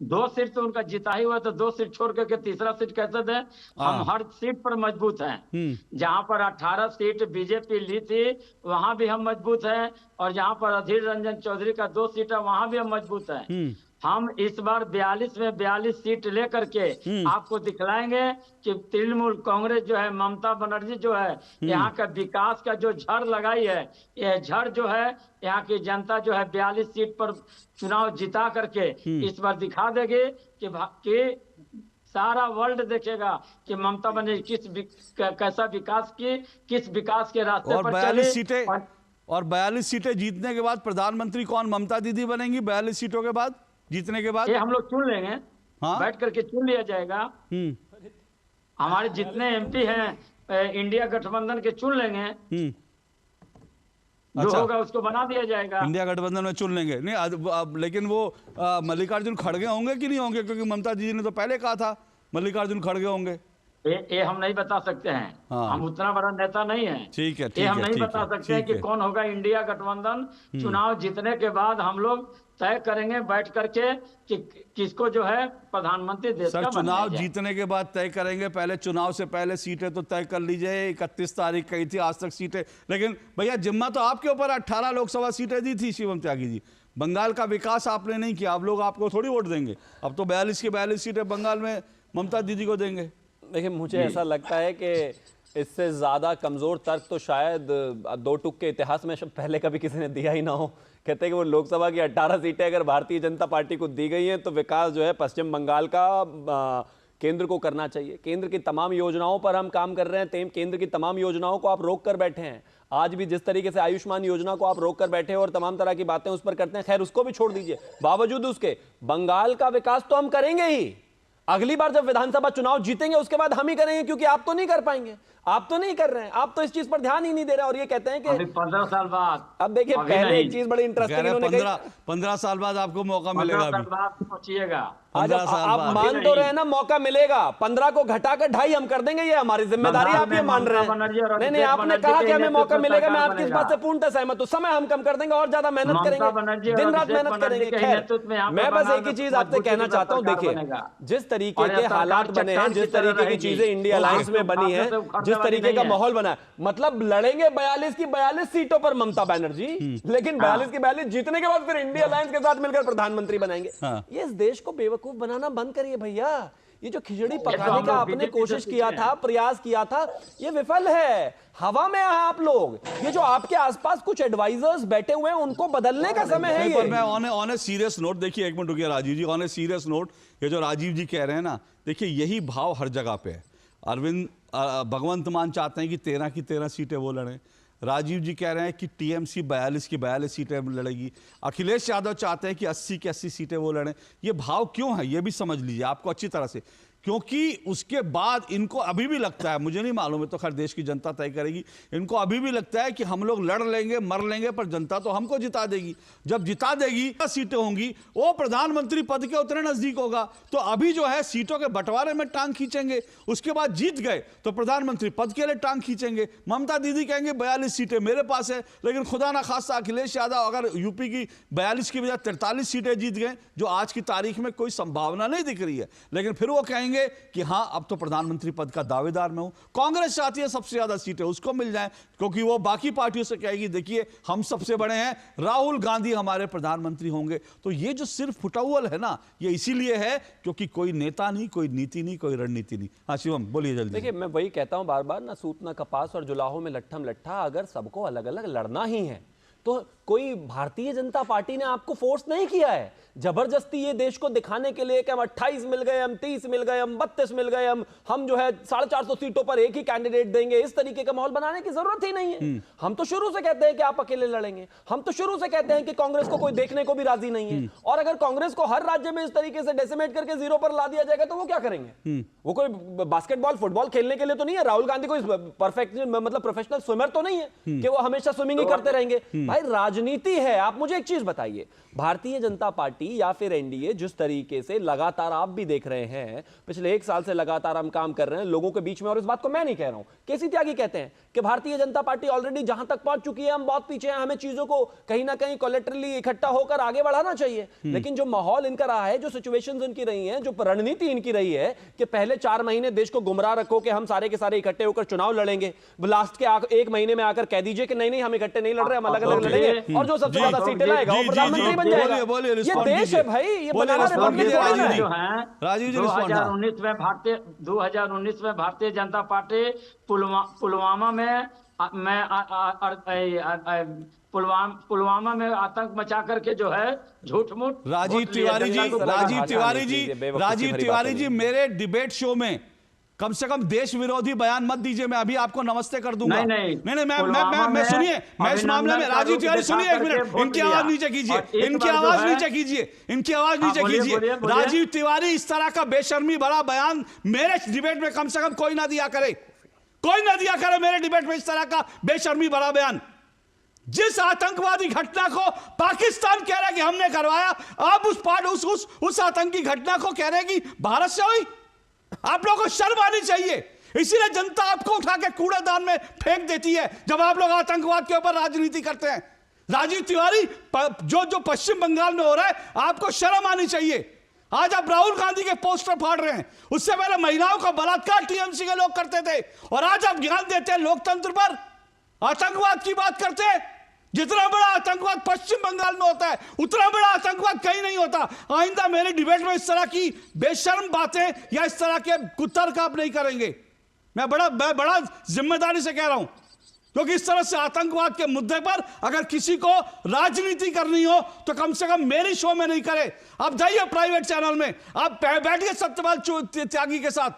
2 सीट तो उनका जीता ही हुआ, तो 2 सीट छोड़ करके तीसरा सीट कैसे दें? हम हर सीट पर मजबूत हैं। जहां पर 18 सीट बीजेपी ली थी वहां भी हम मजबूत हैं, और जहां पर अधीर रंजन चौधरी का 2 सीट है वहां भी हम मजबूत हैं। हम इस बार 42 में 42 सीट लेकर के आपको दिखलाएंगे कि तृणमूल कांग्रेस जो है, ममता बनर्जी जो है, यहाँ का विकास का जो झड़ लगाई है, यह झड़ जो है यहाँ की जनता जो है 42 सीट पर चुनाव जिता करके इस बार दिखा देगी कि सारा वर्ल्ड देखेगा कि ममता बनर्जी कैसा विकास की, किस विकास के रास्ते पर चले। और 42 सीटें जीतने के बाद प्रधानमंत्री कौन? ममता दीदी बनेंगी 42 सीटों के बाद, जीतने के बाद? ये हम लोग चुन लेंगे। हाँ? बैठ करके चुन लिया जाएगा। हमारे जितने एमपी हैं इंडिया गठबंधन के चुन लेंगे। जो होगा उसको बना दिया जाएगा। इंडिया गठबंधन में चुन लेंगे। नहीं अब लेकिन वो मल्लिकार्जुन खड़गे होंगे कि नहीं होंगे? क्योंकि ममता दीदी ने तो पहले कहा था मल्लिकार्जुन खड़गे होंगे। ये हम नहीं बता सकते हैं। हाँ। हम उतना बड़ा नेता नहीं है। ठीक है, ये हम नहीं बता सकते हैं कि कौन होगा इंडिया गठबंधन। चुनाव जीतने के बाद हम लोग तय करेंगे बैठ करके कि किसको जो है प्रधानमंत्री देश का। चुनाव जीतने के बाद तय करेंगे, पहले चुनाव से पहले सीटें तो तय कर लीजिए। 31 तारीख कही थी, आज तक सीटें, लेकिन भैया जिम्मा तो आपके ऊपर। 18 लोकसभा सीटें दी थी शिवम त्यागी जी। बंगाल का विकास आपने नहीं किया, अब लोग आपको थोड़ी वोट देंगे। अब तो 42 की 42 सीटें बंगाल में ममता दीदी को देंगे। देखिए मुझे ऐसा लगता है कि इससे ज़्यादा कमज़ोर तर्क तो शायद 2 टुक के इतिहास में पहले कभी किसी ने दिया ही ना हो। कहते हैं कि वो लोकसभा की 18 सीटें अगर भारतीय जनता पार्टी को दी गई हैं तो विकास जो है पश्चिम बंगाल का केंद्र को करना चाहिए। केंद्र की तमाम योजनाओं पर हम काम कर रहे हैं, केंद्र की तमाम योजनाओं को आप रोक कर बैठे हैं। आज भी जिस तरीके से आयुष्मान योजना को आप रोक कर बैठे हैं और तमाम तरह की बातें उस पर करते हैं, खैर उसको भी छोड़ दीजिए। बावजूद उसके बंगाल का विकास तो हम करेंगे ही। अगली बार जब विधानसभा चुनाव जीतेंगे उसके बाद हम ही करेंगे, क्योंकि आप तो नहीं कर पाएंगे। आप तो नहीं कर रहे हैं, आप तो इस चीज पर ध्यान ही नहीं दे रहे। और ये कहते हैं कि 15 साल बाद। अब देखिए पहले एक चीज बड़ी इंटरेस्टिंग इन्होंने कही, 15 साल बाद आपको मौका मिलेगा। 15 साल बाद सोचिएगा। आज आप मान तो रहे हैं ना मौका मिलेगा। 15 को घटाकर 2.5 हम कर देंगे, ये हमारी जिम्मेदारी। आप ये मान रहे हैं? नहीं, आपने कहा कि हमें मौका मिलेगा। मैं आपकी इस बात से पूर्णतः सहमत हूँ। समय हम कम कर देंगे और ज्यादा मेहनत करेंगे, दिन रात मेहनत करेंगे। खैर मैं बस एक ही चीज आपसे कहना चाहता हूँ, देखिए जिस तरीके के हालात बने हैं, जिस तरीके की चीजें इंडिया अलायंस में बनी है, जिस तरीके का माहौल बना है, मतलब लड़ेंगे 42 की 42 सीटों पर ममता बनर्जी, लेकिन 42 की 42 जीतने के बाद फिर इंडिया अलायंस के साथ मिलकर प्रधानमंत्री बनाएंगे। ये इस देश को बेवकूफ बनाना बंद करिए भैया। ये जो खिचड़ी पकाने का आपने कोशिश किया था, प्रयास किया था, ये विफल है। हवा में है आप लोग। ये जो आपके आसपास कुछ एडवाइजर्स बैठे हुए हैं उनको बदलने का समय है। ये मैं ऑन ए सीरियस नोट, देखिए एक मिनट रुकिए राजीव जी, ऑन ए सीरियस नोट, ये जो राजीव जी कह रहे हैं ना, देखिए यही भाव हर जगह पे है। अरविंद भगवंत मान चाहते हैं कि 13 की 13 सीटें वो लड़ें। राजीव जी कह रहे हैं कि टीएमसी 42 की 42 सीटें लड़ेगी। अखिलेश यादव चाहते हैं कि 80 की 80 सीटें वो लड़ें। ये भाव क्यों है ये भी समझ लीजिए आपको अच्छी तरह से, क्योंकि उसके बाद इनको अभी भी लगता है, मुझे नहीं मालूम है तो खैर देश की जनता तय करेगी, इनको अभी भी लगता है कि हम लोग लड़ लेंगे मर लेंगे पर जनता तो हमको जिता देगी। जब जिता देगी सीटें होंगी वो प्रधानमंत्री पद के उतने नजदीक होगा। तो अभी जो है सीटों के बंटवारे में टांग खींचेंगे, उसके बाद जीत गए तो प्रधानमंत्री पद के लिए टांग खींचेंगे। ममता दीदी कहेंगे 42 सीटें मेरे पास है, लेकिन खुदा ना खास्ता अखिलेश यादव अगर यूपी की 42 की बजाय 43 सीटें जीत गए, जो आज की तारीख में कोई संभावना नहीं दिख रही है, लेकिन फिर वो कहेंगे कि हां अब तो प्रधानमंत्री पद का दावेदार मैं हूं। कांग्रेस चाहती है सबसे ज्यादा सीटें उसको मिल जाएं, क्योंकि वो बाकी पार्टियों से कहेगी देखिए हम सबसे बड़े हैं, राहुल गांधी हमारे प्रधानमंत्री होंगे। तो ये जो सिर्फ फुटौल है ना, ये इसीलिए है क्योंकि कोई नेता नहीं, कोई नीति नहीं, कोई रणनीति नहीं। हाँ शिवम बोलिए जल्दी। देखिए मैं वही कहता हूं बार बार, ना सूत ना कपास और जुलाहों में लट्ठम लट्ठा। अगर सबको अलग अलग लड़ना ही है तो कोई भारतीय जनता पार्टी ने आपको फोर्स नहीं किया है जबरदस्ती ये देश को दिखाने के लिए कि हम 28 मिल गए, हम 30 मिल गए, हम 32 मिल गए, हम जो है 450 सीटों पर एक ही कैंडिडेट देंगे। इस तरीके का माहौल बनाने की जरूरत ही नहीं है। हम तो शुरू से कहते हैं कि आप अकेले लड़ेंगे, हम तो शुरू से कहते हैं कि कांग्रेस को कोई देखने को भी राजी नहीं है। और अगर कांग्रेस को हर राज्य में इस तरीके से डेसिमेट करके 0 पर ला दिया जाएगा तो वो क्या करेंगे? वो कोई बास्केटबॉल फुटबॉल खेलने के लिए तो नहीं है। राहुल गांधी कोई परफेक्ट मतलब प्रोफेशनल स्विमर तो नहीं है कि वो हमेशा स्विमिंग ही करते रहेंगे। भाई राजनीति है। आप मुझे एक चीज बताइए, भारतीय जनता पार्टी या फिर एनडीए जिस तरीके से लगातार आप भी देख रहे हैं, पिछले 1 साल से लगातार हम काम कर रहे हैं लोगों के बीच में, और इस बात को मैं नहीं कह रहा हूं, केसी त्यागी कहते हैं कि भारतीय जनता पार्टी ऑलरेडी जहां तक पहुंच चुकी है, हम बहुत पीछे हैं, हमें चीजों को कहीं ना कहीं कोलेटरली इकट्ठा होकर आगे बढ़ाना चाहिए। लेकिन जो माहौल इनका रहा है, जो सिचुएशंस इनकी रही हैं, जो रणनीति इनकी रही है कि पहले 4 महीने देश को गुमराह रखो कि हम सारे के सारे इकट्ठे होकर चुनाव लड़ेंगे, लास्ट के 1 महीने में आकर कह दीजिए कि नहीं नहीं हम इकट्ठे नहीं लड़ रहे, हम अलग अलग लोग लड़ेंगे और जो सबसे ज्यादा सीटें लाएगा वो प्रधानमंत्री बन जाएगा। ये देश है भाई, ये बनाना रिपब्लिक थोड़ी ना है। राजीव जी 2019 में भारतीय जनता पार्टी पुलवामा में आतंक मचा करके जो है झूठ मूठ। राजीव तिवारी जी मेरे डिबेट शो में कम से कम देश विरोधी बयान मत दीजिए, मैं अभी आपको नमस्ते कर दूंगा। नहीं, मैं सुनिए, मैं इस मामले में राजीव तिवारी सुनिए एक मिनट, इनकी आवाज नीचे कीजिए, इनकी आवाज नीचे कीजिए, इनकी आवाज नीचे कीजिए। राजीव तिवारी इस तरह का बेशर्मी भरा बयान मेरे डिबेट में कम से कम कोई ना दिया करे, कोई ना दिया करे मेरे डिबेट में इस तरह का बेशर्मी भरा बयान। जिस आतंकवादी घटना को पाकिस्तान कह रहा है कि हमने करवाया, आप उस आतंकी घटना को कह रहे हैं कि भारत से हुई। आप लोगों को शर्म आनी चाहिए, इसीलिए जनता आपको उठा के कूड़ेदान में फेंक देती है जब आप लोग आतंकवाद के ऊपर राजनीति करते हैं। राजीव तिवारी, जो पश्चिम बंगाल में हो रहा है, आपको शर्म आनी चाहिए। आज आप राहुल गांधी के पोस्टर फाड़ रहे हैं, उससे पहले महिलाओं का बलात्कार टीएमसी के लोग करते थे, और आज आप ज्ञान देते हैं लोकतंत्र पर, आतंकवाद की बात करते हैं। जितना बड़ा आतंकवाद पश्चिम बंगाल में होता है, उतना बड़ा आतंकवाद कहीं नहीं होता। आइंदा मेरे डिबेट में इस तरह की बेशर्म बातें या इस तरह के कुतर्क आप नहीं करेंगे। मैं बड़ा जिम्मेदारी से कह रहा हूं, क्योंकि इस तरह से आतंकवाद के मुद्दे पर अगर किसी को राजनीति करनी हो तो कम से कम मेरी शो में नहीं करे। आप जाइए प्राइवेट चैनल में, आप बैठिए सत्यपाल त्यागी के साथ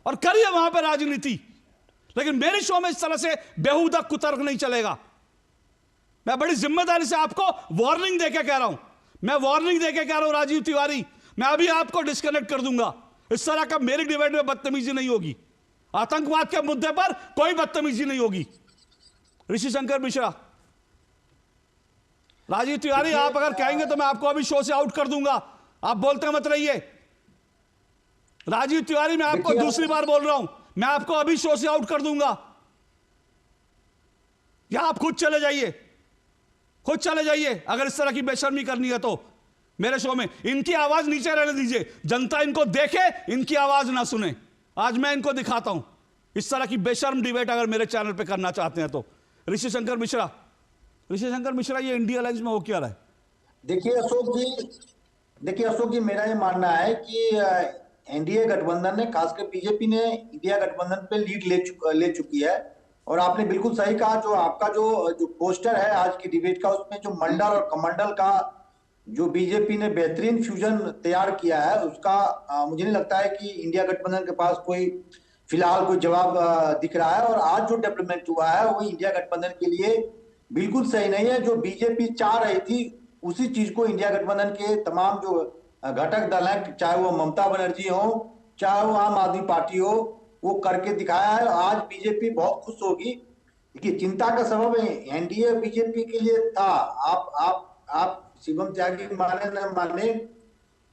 और करिए वहां पर राजनीति, लेकिन मेरी शो में इस तरह से बेहुदा कुतर्क नहीं चलेगा। मैं बड़ी जिम्मेदारी से आपको वार्निंग देके कह रहा हूं, मैं वार्निंग देके कह रहा हूं राजीव तिवारी, मैं अभी आपको डिस्कनेक्ट कर दूंगा। इस तरह का मेरी डिबेट में बदतमीजी नहीं होगी, आतंकवाद के मुद्दे पर कोई बदतमीजी नहीं होगी। ऋषि शंकर मिश्रा, राजीव तिवारी, आप अगर कहेंगे तो मैं आपको अभी शो से आउट कर दूंगा, आप बोलते मत रहिए। राजीव तिवारी, मैं आपको दूसरी बार बोल रहा हूं, मैं आपको अभी शो से आउट कर दूंगा, या आप खुद चले जाइए, खुद चले जाइए। अगर इस तरह की बेशर्मी करनी है तो मेरे शो में इनकी आवाज नीचे रहने दीजिए, जनता इनको देखे, इनकी आवाज ना सुने। आज मैं इनको दिखाता हूं इस तरह की बेशर्म डिबेट अगर मेरे चैनल पे करना चाहते हैं तो। ऋषि शंकर मिश्रा, ये इंडिया अलायंस में हो क्या रहा है? देखिए अशोक जी, मेरा ये मानना है कि एनडीए गठबंधन ने, खासकर बीजेपी ने इंडिया गठबंधन पे लीड ले चुकी है। और आपने बिल्कुल सही कहा, जो आपका जो पोस्टर है आज की डिबेट का, उसमें जो मंडल और कमंडल का जो बीजेपी ने बेहतरीन फ्यूजन तैयार किया है, उसका मुझे नहीं लगता है कि इंडिया गठबंधन के पास फिलहाल कोई जवाब दिख रहा है। और आज जो डेवलपमेंट हुआ है वो इंडिया गठबंधन के लिए बिल्कुल सही नहीं है। जो बीजेपी चाह रही थी उसी चीज को इंडिया गठबंधन के तमाम जो घटक दल हैं, चाहे वो ममता बनर्जी हो, चाहे वो आम आदमी पार्टी हो, वो करके दिखाया है। आज बीजेपी बहुत खुश होगी। देखिए, चिंता का सबब एनडीए बीजेपी के लिए था। आप शिवम त्यागी माने न माने,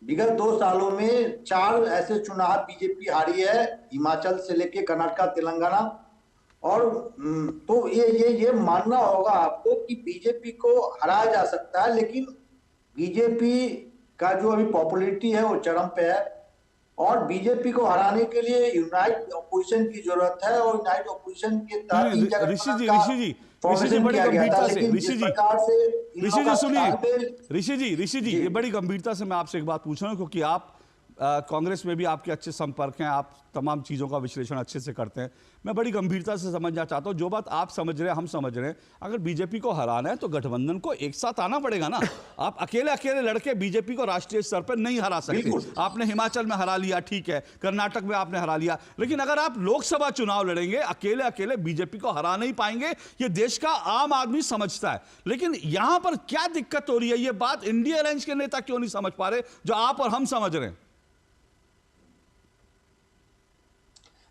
विगत 2 सालों में 4 ऐसे चुनाव बीजेपी हारी है, हिमाचल से लेके कर्नाटक, तेलंगाना। और तो ये मानना होगा आपको कि बीजेपी को हराया जा सकता है, लेकिन बीजेपी का जो अभी पॉपुलैरिटी है वो चरम पे है। और बीजेपी को हराने के लिए यूनाइट ऑपोजिशन की जरूरत है, और यूनाइट ऑपोजिशन के तहत ऋषि जी, ये बड़ी गंभीरता से मैं आपसे एक बात पूछ रहा हूं, क्योंकि आप कांग्रेस में भी आपके अच्छे संपर्क हैं, आप तमाम चीज़ों का विश्लेषण अच्छे से करते हैं। मैं बड़ी गंभीरता से समझना चाहता हूं, जो बात आप समझ रहे हैं, हम समझ रहे हैं, अगर बीजेपी को हराना है तो गठबंधन को एक साथ आना पड़ेगा ना। आप अकेले लड़के बीजेपी को राष्ट्रीय स्तर पर नहीं हरा सकते। आपने हिमाचल में हरा लिया, ठीक है, कर्नाटक में आपने हरा लिया, लेकिन अगर आप लोकसभा चुनाव लड़ेंगे अकेले बीजेपी को हरा नहीं पाएंगे। ये देश का आम आदमी समझता है, लेकिन यहां पर क्या दिक्कत हो रही है, ये बात इंडिया अलायंस के नेता क्यों नहीं समझ पा रहे, जो आप और हम समझ रहे हैं?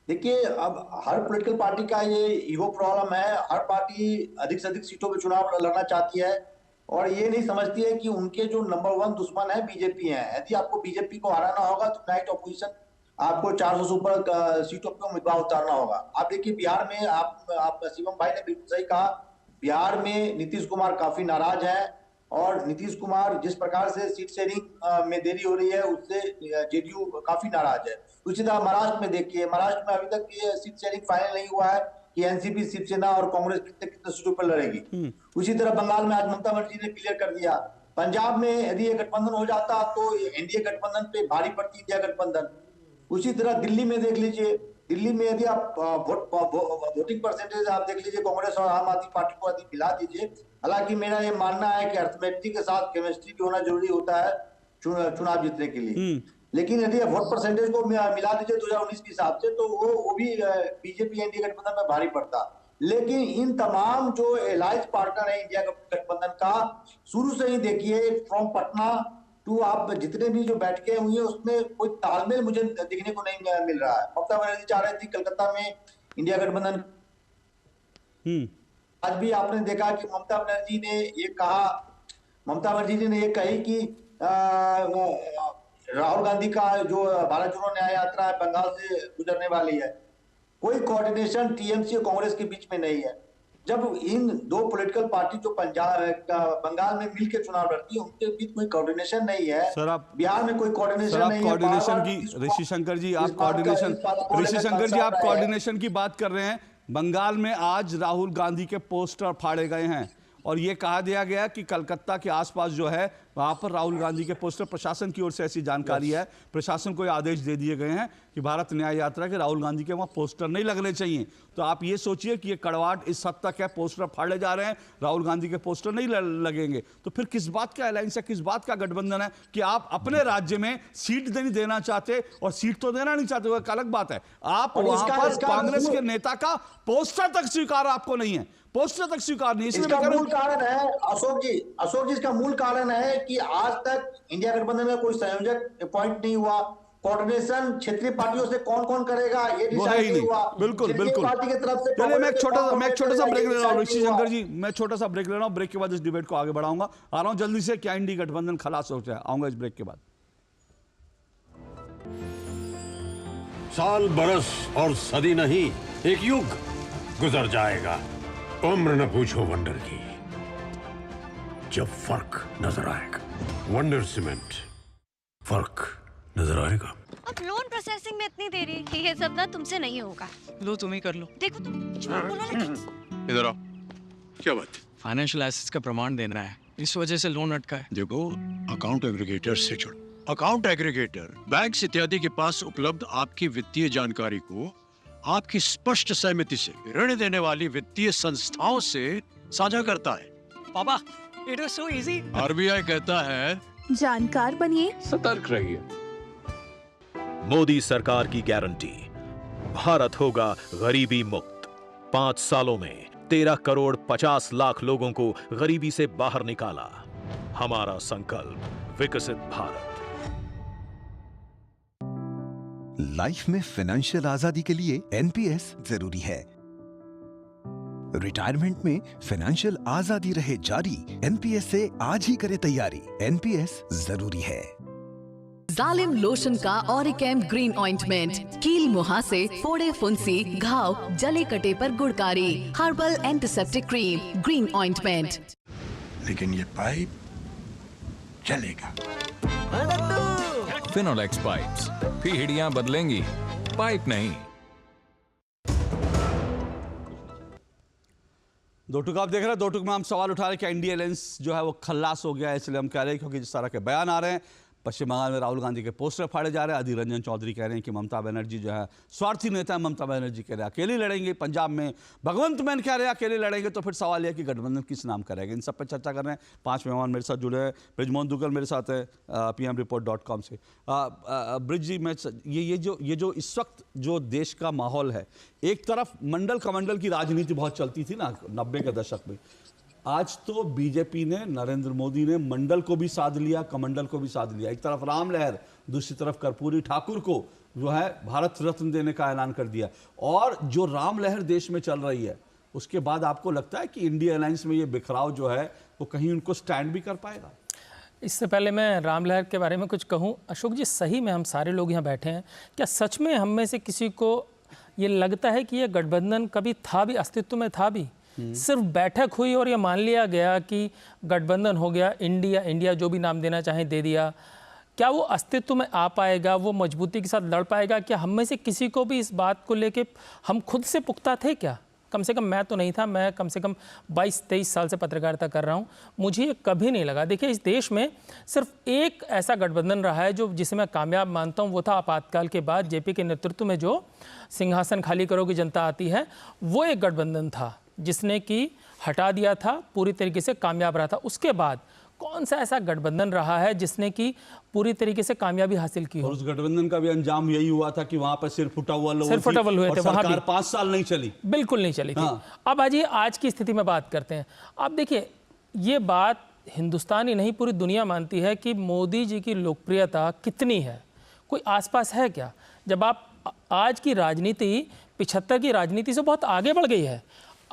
देखिए, अब हर पॉलिटिकल पार्टी का ये ईगो प्रॉब्लम है। हर पार्टी अधिक से अधिक सीटों पे चुनाव लड़ना चाहती है, और ये नहीं समझती है कि उनके जो नंबर 1 दुश्मन है बीजेपी है। यदि आपको बीजेपी को हराना होगा तो यूनाइट ऑपोजिशन आपको 400 से ऊपर सीटों पे उम्मीदवार उतारना होगा। आप देखिए, बिहार में आप शिवम भाई ने बिल्कुल सही कहा, बिहार में नीतीश कुमार काफी नाराज है, और नीतीश कुमार जिस प्रकार से सीट शेयरिंग में देरी हो रही है उससे जेडीयू काफी नाराज है। उसी तरह महाराष्ट्र में देखिए, महाराष्ट्र में अभी तक ये सीट शेयरिंग फाइनल नहीं हुआ है, कि एनसीपी, शिवसेना और कांग्रेस कितने सीटों पर लड़ेगी। उसी तरह बंगाल में आज ममता बनर्जी ने क्लियर कर दिया। पंजाब में यदि ये गठबंधन हो जाता तो एनडीए गठबंधन पे भारी पड़ती इंडिया गठबंधन। उसी तरह दिल्ली में देख लीजिए, दिल्ली में यदि आप वोटिंग परसेंटेज आप देख लीजिए, कांग्रेस और आम आदमी पार्टी को यदि मिला दीजिए, हालांकि मेरा ये मानना है कि अर्थमेटिक के साथ केमिस्ट्री भी होना जरूरी होता है चुनाव जीतने के लिए। लेकिन यदि वोट परसेंटेज को मिला दीजिए 2019 के हिसाब से तो वो भी बीजेपी एनडीए गठबंधन में भारी पड़ता। लेकिन इन तमाम जो एलायंस पार्टनर है इंडिया गठबंधन का, शुरू से ही देखिए फ्रॉम पटना टू आप जितने भी जो बैठकें हुई है उसमें कोई तालमेल मुझे देखने को नहीं मिल रहा है। ममता बनर्जी चाह रही थी कलकत्ता में इंडिया गठबंधन, आज भी आपने देखा कि ममता बनर्जी ने ये कही कि राहुल गांधी का जो भारत जोड़ो न्याय यात्रा है बंगाल से गुजरने वाली है। कोई कोऑर्डिनेशन टीएमसी और कांग्रेस के बीच में नहीं है। जब इन दो पॉलिटिकल पार्टी जो बंगाल में मिलकर चुनाव लड़ती है उनके बीच कोई कोऑर्डिनेशन नहीं है। सर आप बिहार में कोई कोऑर्डिनेशन नहीं है। कोऑर्डिनेशन की ऋषि शंकर जी आप कोऑर्डिनेशन की बात कर रहे हैं। बंगाल में आज राहुल गांधी के पोस्टर फाड़े गए हैं और ये कहा दिया गया कि कलकत्ता के आसपास जो है वहां पर राहुल गांधी के पोस्टर, प्रशासन की ओर से ऐसी जानकारी है, प्रशासन को आदेश दे दिए गए हैं कि भारत न्याय यात्रा के राहुल गांधी के वहां पोस्टर नहीं लगने चाहिए। तो आप ये सोचिए कि ये कड़वाहट इस हद तक है, पोस्टर फाड़े जा रहे हैं, राहुल गांधी के पोस्टर नहीं लगेंगे। तो फिर किस बात का अलायंस है, किस बात का गठबंधन है कि आप अपने राज्य में सीट नहीं देना चाहते? और सीट तो देना नहीं चाहते, वो एक अलग बात है। आप वहां पर कांग्रेस के नेता का पोस्टर तक स्वीकार आपको नहीं है, पोस्टर तक स्वीकार नहीं। इसका मूल कारण है अशोक जी, इसका मूल कारण है कि आज तक इंडिया गठबंधन में कोई संयोजक अपॉइंट नहीं हुआ। कोऑर्डिनेशन क्षेत्रीय पार्टियों से कौन कौन करेगा ये डिसाइड नहीं हुआ। बिल्कुल पार्टी की तरफ से चलिए मैं एक छोटा सा ब्रेक ले रहा हूं ऋषि शंकर जी, मैं छोटा सा ब्रेक ले रहा हूं। ब्रेक के बाद इस डिबेट को आगे बढ़ाऊंगा। आ रहा हूं जल्दी से, क्या इंडी गठबंधन खलास हो जाए, आऊंगा इस ब्रेक के बाद। साल बरस और सदी नहीं, एक युग गुजर जाएगा। उम्र न पूछो वंडर की, जब फर्क नजर आएगा। वंडर सीमेंट, फर्क नजर आएगा। अब लोन प्रोसेसिंग में इतनी देरी, ये सब ना तुमसे नहीं होगा। लो तुम ही कर लो। देखो तुम इधर आओ। क्या बात? फाइनेंशियल एसेट्स का प्रमाण देना है, इस वजह से लोन अटका है। देखो अकाउंट एग्रीगेटर से जुड़ो। अकाउंट एग्रीगेटर बैंक इत्यादि के पास उपलब्ध आपकी वित्तीय जानकारी को आपकी स्पष्ट सहमति से ऋण देने वाली वित्तीय संस्थाओं से साझा करता है। पापा, it is so easy. RBI कहता है जानकार बनिए, सतर्क रहिए। मोदी सरकार की गारंटी, भारत होगा गरीबी मुक्त। 5 सालों में 13 करोड़ 50 लाख लोगों को गरीबी से बाहर निकाला। हमारा संकल्प विकसित भारत। लाइफ में फाइनेंशियल आजादी के लिए एनपीएस जरूरी है। रिटायरमेंट में फाइनेंशियल आजादी रहे जारी, एनपीएस से आज ही करें तैयारी। एनपीएस जरूरी है। जालिम लोशन का ऑरिकैम ग्रीन ऑइंटमेंट, कील मुहासे, फोड़े फुंसी, घाव, जले कटे पर गुड़कारी, herbal antiseptic cream, green ointment. लेकिन ये पाइप चलेगा। फिनोलेक्स पाइप्स, पीढ़ियां बदलेंगी, पाइप नहीं। दो टुक आप देख रहे हैं। दो टुक में हम सवाल उठा रहे हैं कि इंडिया अलायंस जो है वो खल्लास हो गया है, इसलिए हम कह रहे हैं क्योंकि जिस तरह के बयान आ रहे हैं, पश्चिम बंगाल में राहुल गांधी के पोस्टर फाड़े जा रहे हैं। अधीर रंजन चौधरी कह रहे हैं कि ममता बनर्जी जो है स्वार्थी नेता है, ममता बनर्जी कह रहे हैं अकेले लड़ेंगे। पंजाब में भगवंत मान कह रहे हैं अकेले लड़ेंगे। तो फिर सवाल यह कि गठबंधन किस नाम करेगा, इन सब पर चर्चा कर रहे हैं। 5 मेहमान मेरे साथ जुड़े हैं। ब्रिजमोहन दुग्गल मेरे साथ है pmreport.com से। ब्रिज जी, मैं ये जो इस वक्त जो देश का माहौल है, एक तरफ मंडल कमंडल की राजनीति बहुत चलती थी ना 90 के दशक में। आज तो बीजेपी ने, नरेंद्र मोदी ने मंडल को भी साध लिया, कमंडल को भी साध लिया। एक तरफ राम लहर, दूसरी तरफ कर्पूरी ठाकुर को जो है भारत रत्न देने का ऐलान कर दिया। और जो राम लहर देश में चल रही है, उसके बाद आपको लगता है कि इंडिया अलायंस में ये बिखराव जो है वो कहीं उनको स्टैंड भी कर पाएगा? इससे पहले मैं राम लहर के बारे में कुछ कहूँ, अशोक जी, सही में हम सारे लोग यहाँ बैठे हैं, क्या सच में हम में से किसी को ये लगता है कि ये गठबंधन कभी था भी, अस्तित्व में था भी? सिर्फ बैठक हुई और ये मान लिया गया कि गठबंधन हो गया, इंडिया जो भी नाम देना चाहें दे दिया। क्या वो अस्तित्व में आ पाएगा, वो मजबूती के साथ लड़ पाएगा? क्या हम में से किसी को भी इस बात को लेके हम खुद से पुख्ता थे क्या? कम से कम मैं तो नहीं था, मैं कम से कम 22-23 साल से पत्रकारिता कर रहा हूँ, मुझे ये कभी नहीं लगा। देखिए, इस देश में सिर्फ एक ऐसा गठबंधन रहा है जो जिसे मैं कामयाब मानता हूँ, वो था आपातकाल के बाद जेपी के नेतृत्व में जो सिंहासन खाली करोगी जनता आती है, वो एक गठबंधन था जिसने कि हटा दिया था, पूरी तरीके से कामयाब रहा था। उसके बाद कौन सा ऐसा गठबंधन रहा है जिसने कि पूरी तरीके से कामयाबी हासिल की हो? और उस गठबंधन का भी अंजाम यही हुआ था कि वहां पर सिर फुटा हुआ हुए थे, वहां भी 5 साल नहीं चली, बिल्कुल नहीं चली थी। अब आज की स्थिति में बात करते हैं। आप देखिए, ये बात हिंदुस्तान ही नहीं पूरी दुनिया मानती है कि मोदी जी की लोकप्रियता कितनी है। कोई आसपास है क्या? जब आप आज की राजनीति 75 की राजनीति से बहुत आगे बढ़ गई है।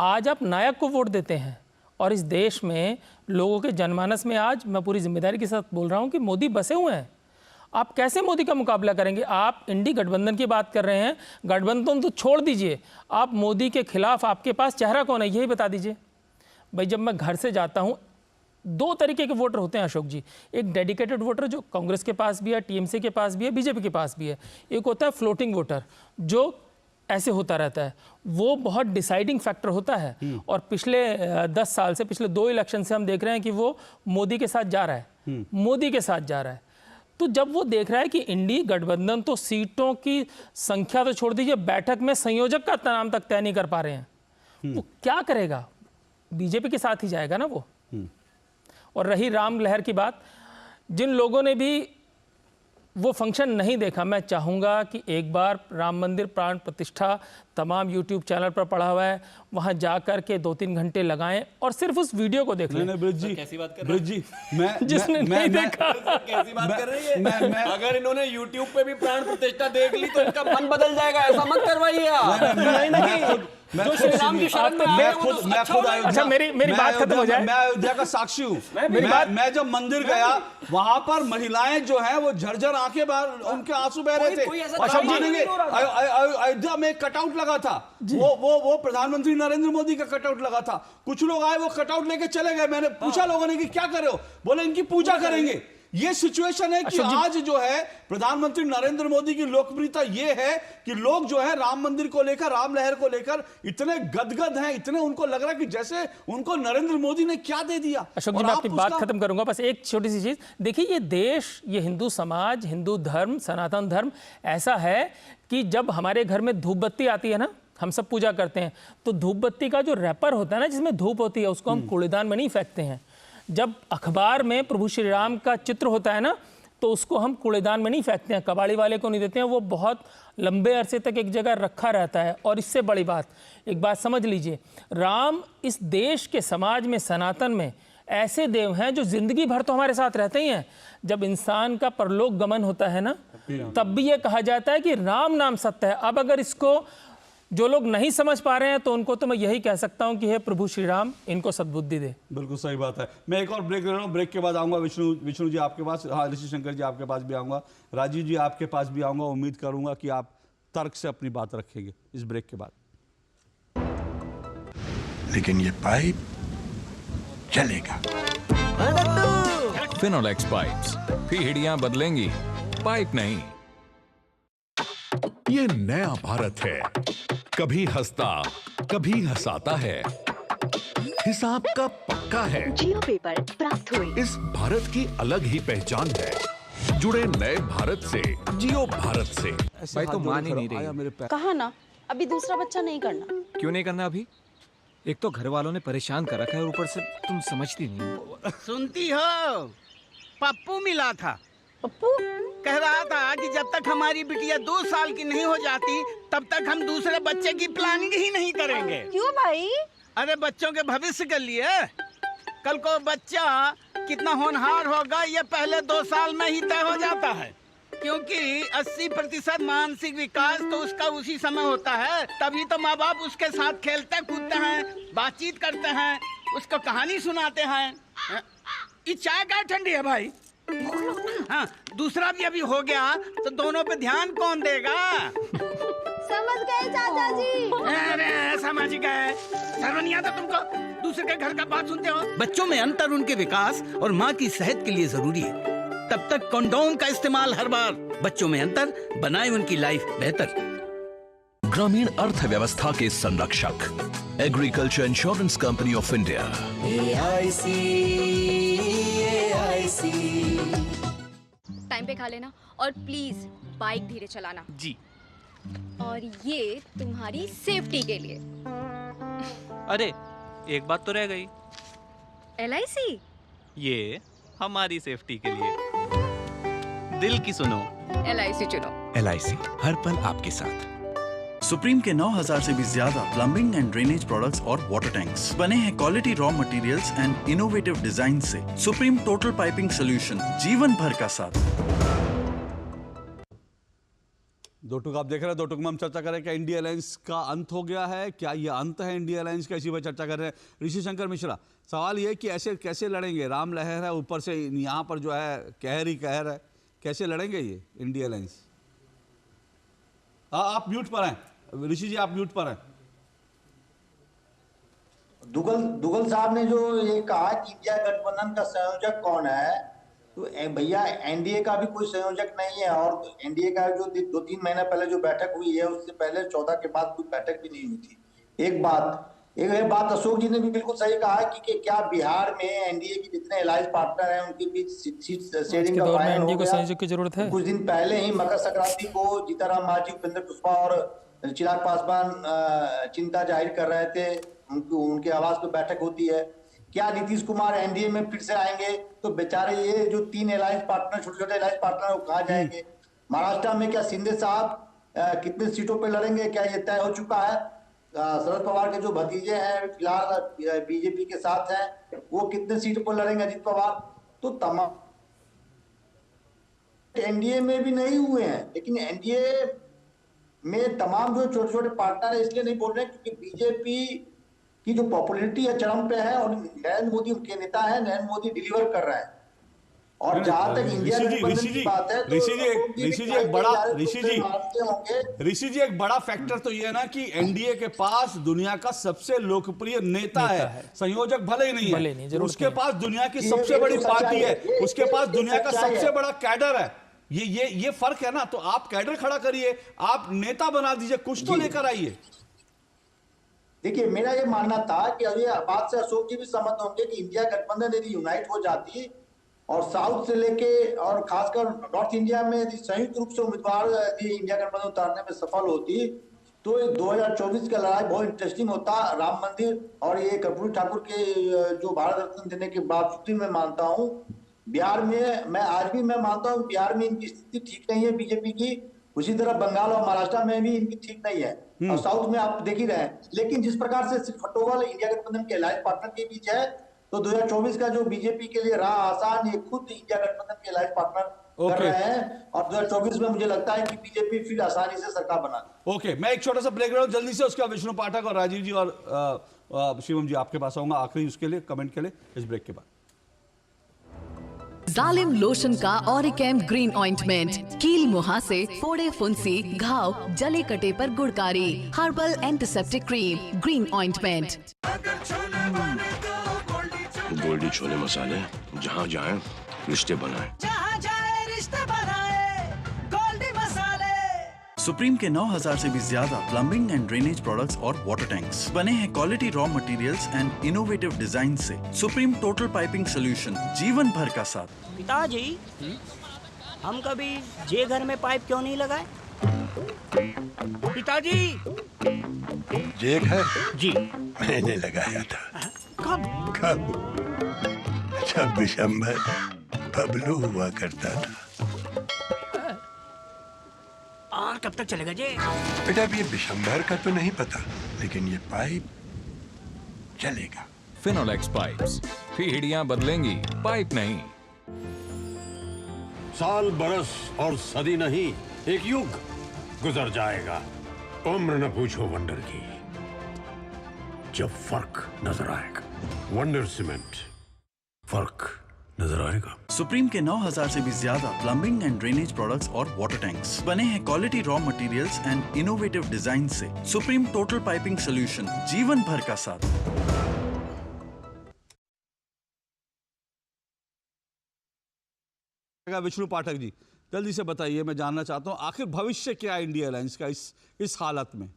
आज आप नायक को वोट देते हैं और इस देश में लोगों के जनमानस में आज, मैं पूरी जिम्मेदारी के साथ बोल रहा हूं, कि मोदी बसे हुए हैं। आप कैसे मोदी का मुकाबला करेंगे? आप इंडी गठबंधन की बात कर रहे हैं, गठबंधन तो छोड़ दीजिए, आप मोदी के खिलाफ आपके पास चेहरा कौन है यही बता दीजिए। भाई, जब मैं घर से जाता हूं, 2 तरीके के वोटर होते हैं अशोक जी। एक डेडिकेटेड वोटर जो कांग्रेस के पास भी है, टीएमसी के पास भी है, बीजेपी के पास भी है। एक होता है फ्लोटिंग वोटर जो ऐसे होता रहता है, वो बहुत डिसाइडिंग फैक्टर होता है। और पिछले 10 साल से, पिछले 2 इलेक्शन से हम देख रहे हैं कि वो मोदी के साथ जा रहा है, मोदी के साथ जा रहा है। तो जब वो देख रहा है कि इंडी गठबंधन तो सीटों की संख्या तो छोड़ दीजिए, बैठक में संयोजक का नाम तक तय नहीं कर पा रहे हैं, वो क्या करेगा? बीजेपी के साथ ही जाएगा ना वो। और रही राम लहर की बात, जिन लोगों ने भी वो फंक्शन नहीं देखा, मैं चाहूँगा कि एक बार राम मंदिर प्राण प्रतिष्ठा तमाम YouTube चैनल पर पड़ा हुआ है, वहाँ जा कर के 2-3 घंटे लगाएं और सिर्फ उस वीडियो को देख लें। नहीं, ब्रिज जी, कैसी बात कर ब्रिज जी, जिसने नहीं देखा कैसी बात कर रही है? अगर इन्होंने YouTube पे भी प्राण प्रतिष्ठा देख ली तो इनका मन बदल जाएगा, ऐसा मत करवाइए आप। नहीं, जो श्री राम की शरण में मैं खुद अच्छा, मेरी बात खत्म हो जाए। मैं अयोध्या का साक्षी हूँ। मैं जब मंदिर गया, वहां पर महिलाएं जो है वो झरझर आंखें बाहर, उनके आंसू बह रहे थे। अयोध्या में कटआउट लगा था, वो प्रधानमंत्री नरेंद्र मोदी का कटआउट लगा था। कुछ लोग आए, वो कटआउट लेके चले गए। मैंने पूछा लोगों ने कि क्या कर रहे हो? बोले इनकी पूजा करेंगे। ये सिचुएशन है कि आज जो है प्रधानमंत्री नरेंद्र मोदी की लोकप्रियता ये है कि लोग जो है राम मंदिर को लेकर, राम लहर को लेकर इतने गदगद हैं, इतने उनको लग रहा है कि जैसे उनको नरेंद्र मोदी ने क्या दे दिया। अशोक जी, मैं अपनी बात खत्म करूंगा, बस एक छोटी सी चीज देखिए, ये देश, ये हिंदू समाज, हिंदू धर्म, सनातन धर्म ऐसा है कि जब हमारे घर में धूप बत्ती आती है ना, हम सब पूजा करते हैं, तो धूप बत्ती का जो रैपर होता है ना, जिसमें धूप होती है, उसको हम कूड़ेदान में नहीं फेंकते हैं। जब अखबार में प्रभु श्री राम का चित्र होता है ना, तो उसको हम कूड़ेदान में नहीं फेंकते हैं, कबाड़ी वाले को नहीं देते हैं, वो बहुत लंबे अरसे तक एक जगह रखा रहता है। और इससे बड़ी बात, एक बात समझ लीजिए, राम इस देश के समाज में, सनातन में ऐसे देव हैं जो जिंदगी भर तो हमारे साथ रहते ही हैं। जब इंसान का परलोक गमन होता है ना, तब भी ये कहा जाता है कि राम नाम सत्य है। अब अगर इसको जो लोग नहीं समझ पा रहे हैं, तो उनको तो मैं यही कह सकता हूं कि हे प्रभु श्री राम इनको सद्बुद्धि दे। बिल्कुल सही बात है। मैं एक और ब्रेक ले रहा हूं, ब्रेक के बाद आऊंगा विष्णु जी आपके पास, हाँ ऋषि शंकर जी आपके पास भी आऊंगा, राजीव जी आपके पास भी आऊंगा। उम्मीद करूंगा कि आप तर्क से अपनी बात रखेंगे इस ब्रेक के बाद। लेकिन ये पाइप चलेगा। फिनोलेक्स पाइप्स, पीढ़ियां बदलेंगी, पाइप नहीं। ये नया भारत है, कभी हंसता कभी हंसाता है, हिसाब का पक्का है। जियो पेपर प्राप्त हुए। इस भारत की अलग ही पहचान है। जुड़े नए भारत से, जियो भारत से। भाई तो मान ही नहीं रही। कहा ना, अभी दूसरा बच्चा नहीं करना। क्यों नहीं करना अभी? एक तो घर वालों ने परेशान कर रखा है, ऊपर से तुम समझती नहीं। सुनती हो, पप्पू मिला था। पप्पू कह रहा था कि जब तक हमारी बिटिया 2 साल की नहीं हो जाती, तब तक हम दूसरे बच्चे की प्लानिंग ही नहीं करेंगे। क्यों भाई? अरे बच्चों के भविष्य के लिए। कल को बच्चा कितना होनहार होगा, ये पहले 2 साल में ही तय हो जाता है, क्योंकि 80% मानसिक विकास तो उसका उसी समय होता है। तभी तो माँ बाप उसके साथ खेलते कूदते हैं, बातचीत करते हैं, उसको कहानी सुनाते हैं। ये चाय क्या ठंडी है भाई? हाँ, दूसरा भी अभी हो गया तो दोनों पे ध्यान कौन देगा? समझ गए चाचा जी। अरे समझ गए, शर्म नहीं आता तुमको? दूसरे के घर का बात सुनते हो। बच्चों में अंतर उनके विकास और माँ की सेहत के लिए जरूरी है। तब तक कंडोम का इस्तेमाल हर बार। बच्चों में अंतर बनाए उनकी लाइफ बेहतर। ग्रामीण अर्थव्यवस्था के संरक्षक agriculture insurance company of India. Time पे खा लेना और प्लीज बाइक धीरे चलाना जी। और ये तुम्हारी सेफ्टी के लिए। अरे एक बात तो रह गई। LIC? ये हमारी सेफ्टी के लिए। दिल की सुनो, LIC चुनो। LIC हर पल आपके साथ। सुप्रीम के 9000 से भी ज्यादा प्लम्बिंग एंड ड्रेनेज प्रोडक्ट्स और वाटर टैंक्स बने हैं quality raw materials and innovative design से। सुप्रीम टोटल पाइपिंग सोल्यूशन, जीवन भर का साथ। दो टुक आप देख रहे हैं, दो टुक में हम चर्चा करें क्या इंडिया अलायंस का अंत हो गया है, क्या ये अंत है इंडिया अलायंस का, इसी पर चर्चा कर रहे हैं ऋषि शंकर मिश्रा। सवाल ये कि ऐसे कैसे लड़ेंगे, राम लहर है ऊपर से, यहाँ पर जो है कहर ही कहर है, कैसे लड़ेंगे ये इंडिया अलायंस? आप म्यूट पर हैं ऋषि जी, आप म्यूट पर हैं। दुगल साहब ने जो ये कहा कि इंडिया गठबंधन का संयोजक कौन है, तो भैया एनडीए का भी कोई संयोजक नहीं है। और एनडीए का जो 2-3 महीने पहले जो बैठक हुई है, उससे पहले 14 के बाद कोई बैठक भी नहीं हुई थी। एक बात अशोक जी ने भी बिल्कुल सही कहा कि क्या बिहार में एनडीए के जितने अलायंस पार्टनर हैं उनके बीच सीट शेयरिंग का फाइनल हो गया। संयोजक की जरूरत है। कुछ दिन पहले ही मकर संक्रांति को जीताराम मांझी, उपेंद्र कुशवाहा और चिराग पासवान चिंता जाहिर कर रहे थे, उनके आवास पे बैठक होती है। क्या नीतीश कुमार एनडीए में फिर से आएंगे? तो बेचारे ये जो 3 अलायंस पार्टनर, छोटे छोटे अलायंस पार्टनर, वो कहाँ जाएंगे? महाराष्ट्र में क्या शिंदे साहब कितने सीटों पे लड़ेंगे, क्या ये तय हो चुका है? शरद पवार के जो भतीजे हैं फिलहाल बीजेपी के साथ हैं, वो कितने सीटों पर लड़ेंगे अजीत पवार? तो तमाम एनडीए में भी नहीं हुए हैं, लेकिन एनडीए में तमाम जो छोटे छोटे पार्टनर है, इसलिए नहीं बोल रहे क्योंकि बीजेपी की जो पॉपुलैरिटी है चरम पे है और नरेंद्र मोदी उनके नेता है, नरेंद्र मोदी डिलीवर कर रहे हैं। और जहां तक इंडिया गठबंधन की बात है, ऋषि जी एक बड़ा फैक्टर तो ये है ना कि एनडीए के पास दुनिया का सबसे लोकप्रिय नेता है, संयोजक भले ही नहीं है, उसके पास दुनिया की सबसे बड़ी पार्टी है, उसके पास दुनिया का सबसे बड़ा कैडर है। ये फर्क है ना। तो आप कैडर खड़ा करिए, आप नेता बना दीजिए, कुछ तो लेकर आइए। देखिए, मेरा ये मानना था कि अभी बात से अशोक जी भी सहमत होंगे कि इंडिया गठबंधन यदि यूनाइट हो जाती और साउथ से लेके और खासकर नॉर्थ इंडिया में यदि संयुक्त रूप से उम्मीदवार यदि इंडिया गठबंधन उतारने में सफल होती तो 2024 का लड़ाई बहुत इंटरेस्टिंग होता। राम मंदिर और ये कर्पूरी ठाकुर के जो भारत रत्न देने के बावजूद भी मैं मानता हूँ बिहार में, मैं आज भी मैं मानता हूँ बिहार में इनकी स्थिति ठीक नहीं है बीजेपी की, उसी तरह बंगाल और महाराष्ट्र में भी इनकी ठीक नहीं है और साउथ में आप देख ही रहे हैं। लेकिन जिस प्रकार से फटोवल इंडिया गठबंधन के अलायंस पार्टनर के बीच है, तो 2024 का जो बीजेपी के लिए राह आसान, ये खुद इंडिया गठबंधन के अलायंस पार्टनर कर रहे हैं और 2024 में मुझे लगता है कि बीजेपी फिर आसानी से सरकार बना। ओके, मैं एक छोटा सा ब्रेक ले रहा हूं जल्दी से, उसका विष्णु पाठक और राजीव जी और शिवम जी आपके पास आऊंगा आखिरी उसके लिए कमेंट के लिए इस ब्रेक के बाद। जालिम लोशन का ऑरिकेम ग्रीन ऑइंटमेंट, कील मुहासे, फोड़े फुंसी, घाव, जले कटे पर गुड़कारी, herbal antiseptic cream, green ointment. Goldiee छोले मसाले, जहाँ जाए रिश्ते बनाए, जहाँ जाए रिश्ते बनाए, गोल्डी मसाले। सुप्रीम के 9000 से भी ज्यादा प्लम्बिंग एंड ड्रेनेज प्रोडक्ट्स और वाटर टैंक्स बने हैं quality raw materials and innovative design से। सुप्रीम टोटल पाइपिंग सोल्यूशन, जीवन भर का साथ। पिताजी, हम कभी जे घर में पाइप क्यों नहीं लगाए? पिताजी, जे घर जी मैंने लगाया था। कब? जब दिसंबर बबलू हुआ करता था। और कब तक चलेगा जी? बेटा, अब ये दिसंबर का तो नहीं पता, लेकिन ये पाइप चलेगा। फिनोलेक्स पाइप्स, पीढ़ियां बदलेंगी, पाइप नहीं। साल, बरस और सदी नहीं, एक युग गुजर जाएगा। उम्र न पूछो वंडर की, जब फर्क नजर आएगा। वंडर सीमेंट, फर्क नजर आएगा। सुप्रीम के 9000 से भी ज्यादा प्लम्बिंग एंड ड्रेनेज प्रोडक्ट्स और वाटर टैंक्स बने हैं quality raw materials and innovative design से। सुप्रीम टोटल पाइपिंग सोल्यूशन, जीवन भर का साथ। विष्णु पाठक जी, जल्दी से बताइए, मैं जानना चाहता हूं आखिर भविष्य क्या है इंडिया अलायंस का इस हालत में?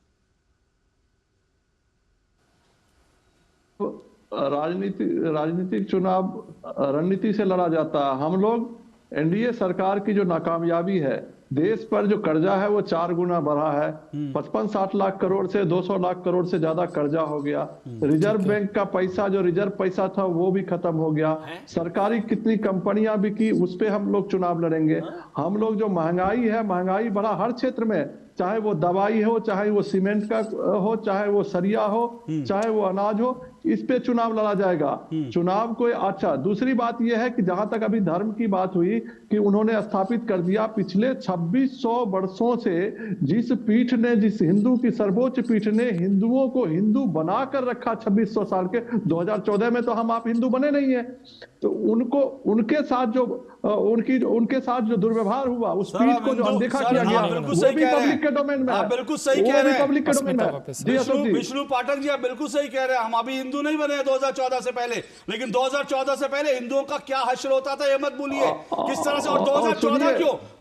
राजनीतिक चुनाव रणनीति से लड़ा जाता है। हम लोग एनडीए सरकार की जो नाकामयाबी है, देश पर जो कर्जा है वो 4 गुना बढ़ा है। 55-60 लाख करोड़ से 200 लाख करोड़ से ज्यादा कर्जा हो गया। रिजर्व बैंक का पैसा, जो रिजर्व पैसा था, वो भी खत्म हो गया। सरकारी कितनी कंपनियां भी की, उस पे हम लोग चुनाव लड़ेंगे। हम लोग जो महंगाई है, महंगाई बढ़ा हर क्षेत्र में, चाहे वो दवाई हो, चाहे वो सीमेंट का हो, चाहे वो सरिया हो, चाहे वो अनाज हो, इस पे चुनाव लड़ा जाएगा। चुनाव को अच्छा। दूसरी बात यह है कि जहां तक अभी धर्म की बात हुई कि उन्होंने स्थापित कर दिया, पिछले 2600 वर्षों से जिस पीठ ने, जिस हिंदू की सर्वोच्च पीठ ने हिंदुओं को हिंदू बनाकर रखा 2600 साल के, 2014 में तो हम आप हिंदू बने नहीं है, तो उनको उनके साथ जो दुर्व्यवहार हुआ, उस पीठ को जो अनदेखा किया गया, वो भी पब्लिक के डोमेन में है। बिल्कुल सही कह रहे हैं, पब्लिक के डोमेन में है। विष्णु पाठक जी आप बिल्कुल सही कह रहे हैं। हम अभी हिंदू नहीं बने 2014 से पहले, लेकिन 2014 से पहले हिंदुओं का क्या हश्र होता था ये मत भूलिए किस तरह से। और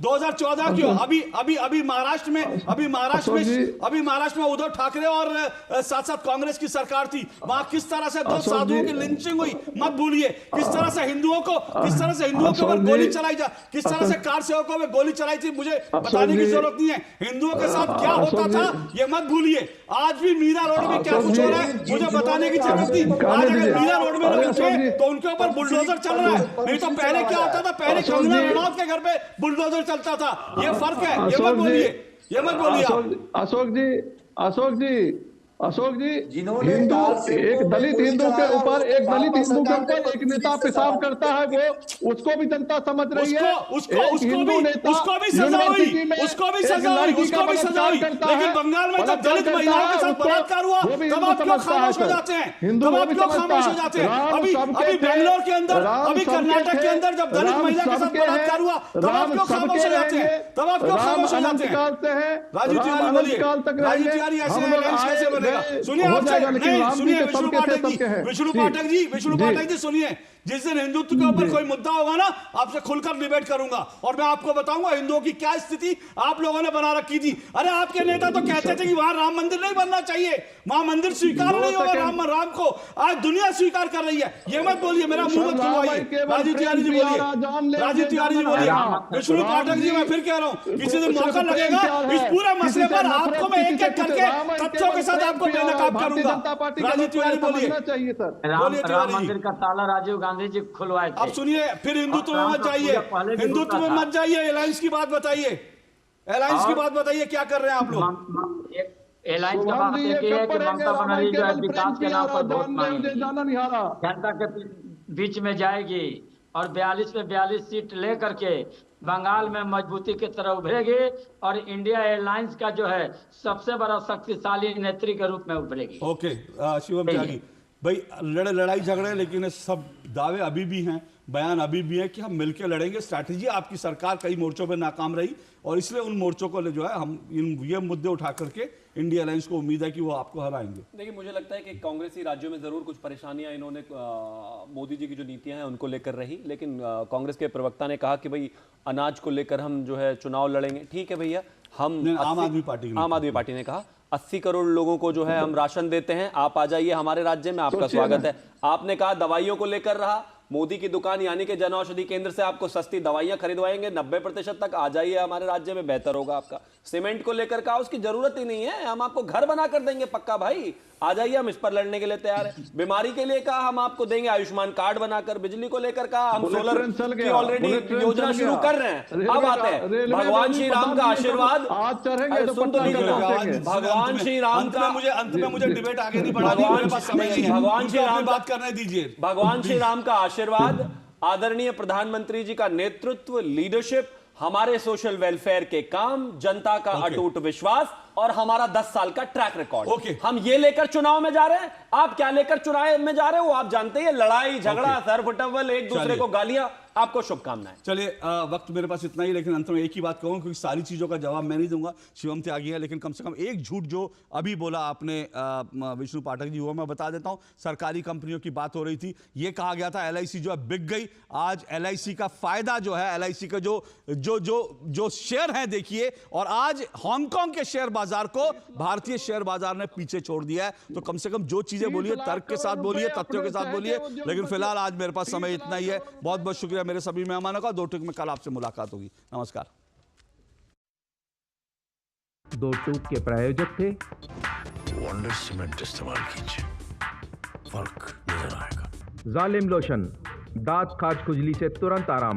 2014 क्यों अभी महाराष्ट्र में उद्धव ठाकरे और साथ साथ कांग्रेस की सरकार थी, वहां किस तरह से 2 साधुओं की लिंचिंग हुई मत भूलिए। किस तरह से हिंदुओं के ऊपर गोली चलाई जा, किस तरह से कार सेवकों में गोली चलाई थी, मुझे बताने की जरूरत नहीं है। हिंदुओं के साथ क्या होता था ये मत भूलिए। आज भी मीरा रोड में क्या कुछ हो रहा है मुझे बताने की जरूरत नहीं। आज अगर मीरा रोड में लोग थे तो उनके ऊपर बुलडोजर चल रहा है, नहीं तो पहले क्या होता था, पहले कंगना रनौत के घर पे बुलडोजर चलता था। ये फर्क है, ये मत बोलिए। अशोक जी हिंदू, एक दलित हिंदू के ऊपर एक नेता पेशाब करता है, वो उसको भी जनता समझ रही है। उसको भी सजा हुई, लेकिन बंगाल में जब दलित महिलाओं के साथ बलात्कार हुआ तब आप क्यों खामोश हो जाते हैं? अभी बेंगलोर के अंदर, अभी कर्नाटक के अंदर जब दलित महिला के साथ बलात्कार हुआ तब आप क्यों खामोश हो जाते हैं? राजीव तिवारी ऐसे बने। सुनिए विष्णु पाठक जी सुनिए, जिस दिन हिंदुत्व के ऊपर कोई मुद्दा होगा ना, आपसे खुलकर डिबेट करूंगा और मैं आपको बताऊंगा हिंदुओं की क्या स्थिति आप लोगों ने बना रखी थी। अरे आपके नेता तो कहते थे कि वहां राम मंदिर नहीं बनना चाहिए, वहां मंदिर स्वीकार नहीं होगा, राम को आज दुनिया स्वीकार कर रही है। ये मत बोलिए, मेरा मुंह मत खुलवाइए। राजीव तिवारी जी बोलिए। विष्णु पाठक जी मैं फिर कह रहा हूँ, किसी दिन मौका लगेगा इस पूरे मसले पर आपको मैं एक एक करके तथ्यों के साथ आपको बेनकाब करूंगा। राजीव तिवारी बोलिए। राम मंदिर का ताला राजीव गांधी जी खुलवाए थे। अब सुनिए, फिर हिंदुत्व में मत जाइए, अलायंस की बात बताइए। अलायंस की बात बताइए, क्या कर रहे हैं आप लोग? एलायंस का बात है कि ममता बनर्जी जो है विकास के नाम पर वोट मांगेगी, जनता के बीच में जाएगी और 42 में 42 सीट लेकर के बंगाल में मजबूती की तरह उभरेगी और इंडिया एयरलाइंस का जो है सबसे बड़ा शक्तिशाली नेत्री के रूप में उभरेगी। ओके शिवम त्यागी भाई, लड़ाई झगड़े, लेकिन सब दावे अभी भी हैं, बयान अभी भी है कि हम मिलकर लड़ेंगे। स्ट्रैटेजी आपकी सरकार कई मोर्चों पर नाकाम रही और इसलिए उन मोर्चों को जो है हम ये मुद्दे उठा करके इंडिया अलायंस को उम्मीद है कि वो आपको हराएंगे। देखिए मुझे लगता है कि कांग्रेसी राज्यों में जरूर कुछ परेशानियां इन्होंने मोदी जी की जो नीतियां हैं उनको लेकर रही, लेकिन कांग्रेस के प्रवक्ता ने कहा कि भाई अनाज को लेकर हम जो है चुनाव लड़ेंगे। ठीक है भैया, हम आम आदमी पार्टी ने कहा 80 करोड़ लोगों को जो है हम राशन देते हैं, आप आ जाइए हमारे राज्य में, आपका स्वागत है। आपने कहा दवाइयों को लेकर रहा, मोदी की दुकान यानी कि जन औषधि केंद्र से आपको सस्ती दवाइयां खरीदवाएंगे 90% तक, आ जाइए हमारे राज्य में, बेहतर होगा आपका। सीमेंट को लेकर कहा उसकी जरूरत ही नहीं है, हम आपको घर बना कर देंगे पक्का भाई, आ जाइए, हम इस पर लड़ने के लिए तैयार है। बीमारी के लिए कहा हम आपको देंगे आयुष्मान कार्ड बनाकर, बिजली को लेकर कहा हम सोलर की ऑलरेडी योजना शुरू कर रहे हैं। अब आते हैं भगवान श्री राम का आशीर्वाद, भगवान श्री राम का, मुझे अंत में मुझे डिबेट आगे नहीं बढ़ानी, भगवान श्री राम बात करने दीजिए। भगवान श्री राम का आशीर्वाद, आदरणीय प्रधानमंत्री जी का नेतृत्व, लीडरशिप, हमारे सोशल वेलफेयर के काम, जनता का अटूट विश्वास और हमारा 10 साल का ट्रैक रिकॉर्ड, हम ये लेकर चुनाव में जा रहे हैं। आप क्या लेकर चुनाव में जा रहे हो आप जानते हैं, लड़ाई झगड़ा, सर फुटबॉल, एक दूसरे को गालियां। आपको शुभकामनाएं। चलिए वक्त मेरे पास इतना ही, लेकिन अंत में एक ही बात कहूँ, क्योंकि सारी चीजों का जवाब मैं नहीं दूंगा, शिवम त्यागी है, लेकिन कम से कम एक झूठ जो अभी बोला आपने विष्णु पाठक जी, वो मैं बता देता हूं। सरकारी कंपनियों की बात हो रही थी, ये कहा गया था LIC जो है बिक गई। आज LIC का फायदा जो है, LIC का जो शेयर है देखिए, और आज हांगकांग के शेयर बाजार को भारतीय शेयर बाजार ने पीछे छोड़ दिया है। तो कम से कम जो चीजें बोलिए तर्क के साथ बोलिए, तथ्यों के साथ बोलिए। लेकिन फिलहाल आज मेरे पास समय इतना ही है। बहुत बहुत शुक्रिया मेरे सभी मेहमानों का। 2 टूक में कल आपसे मुलाकात होगी। नमस्कार। 2 टूक के प्रायोजक थे वंडर सीमेंट इस्तेमाल कीजिए, फर्क नजर आएगा। जालिम लोशन, दांत खाज खुजली से तुरंत आराम।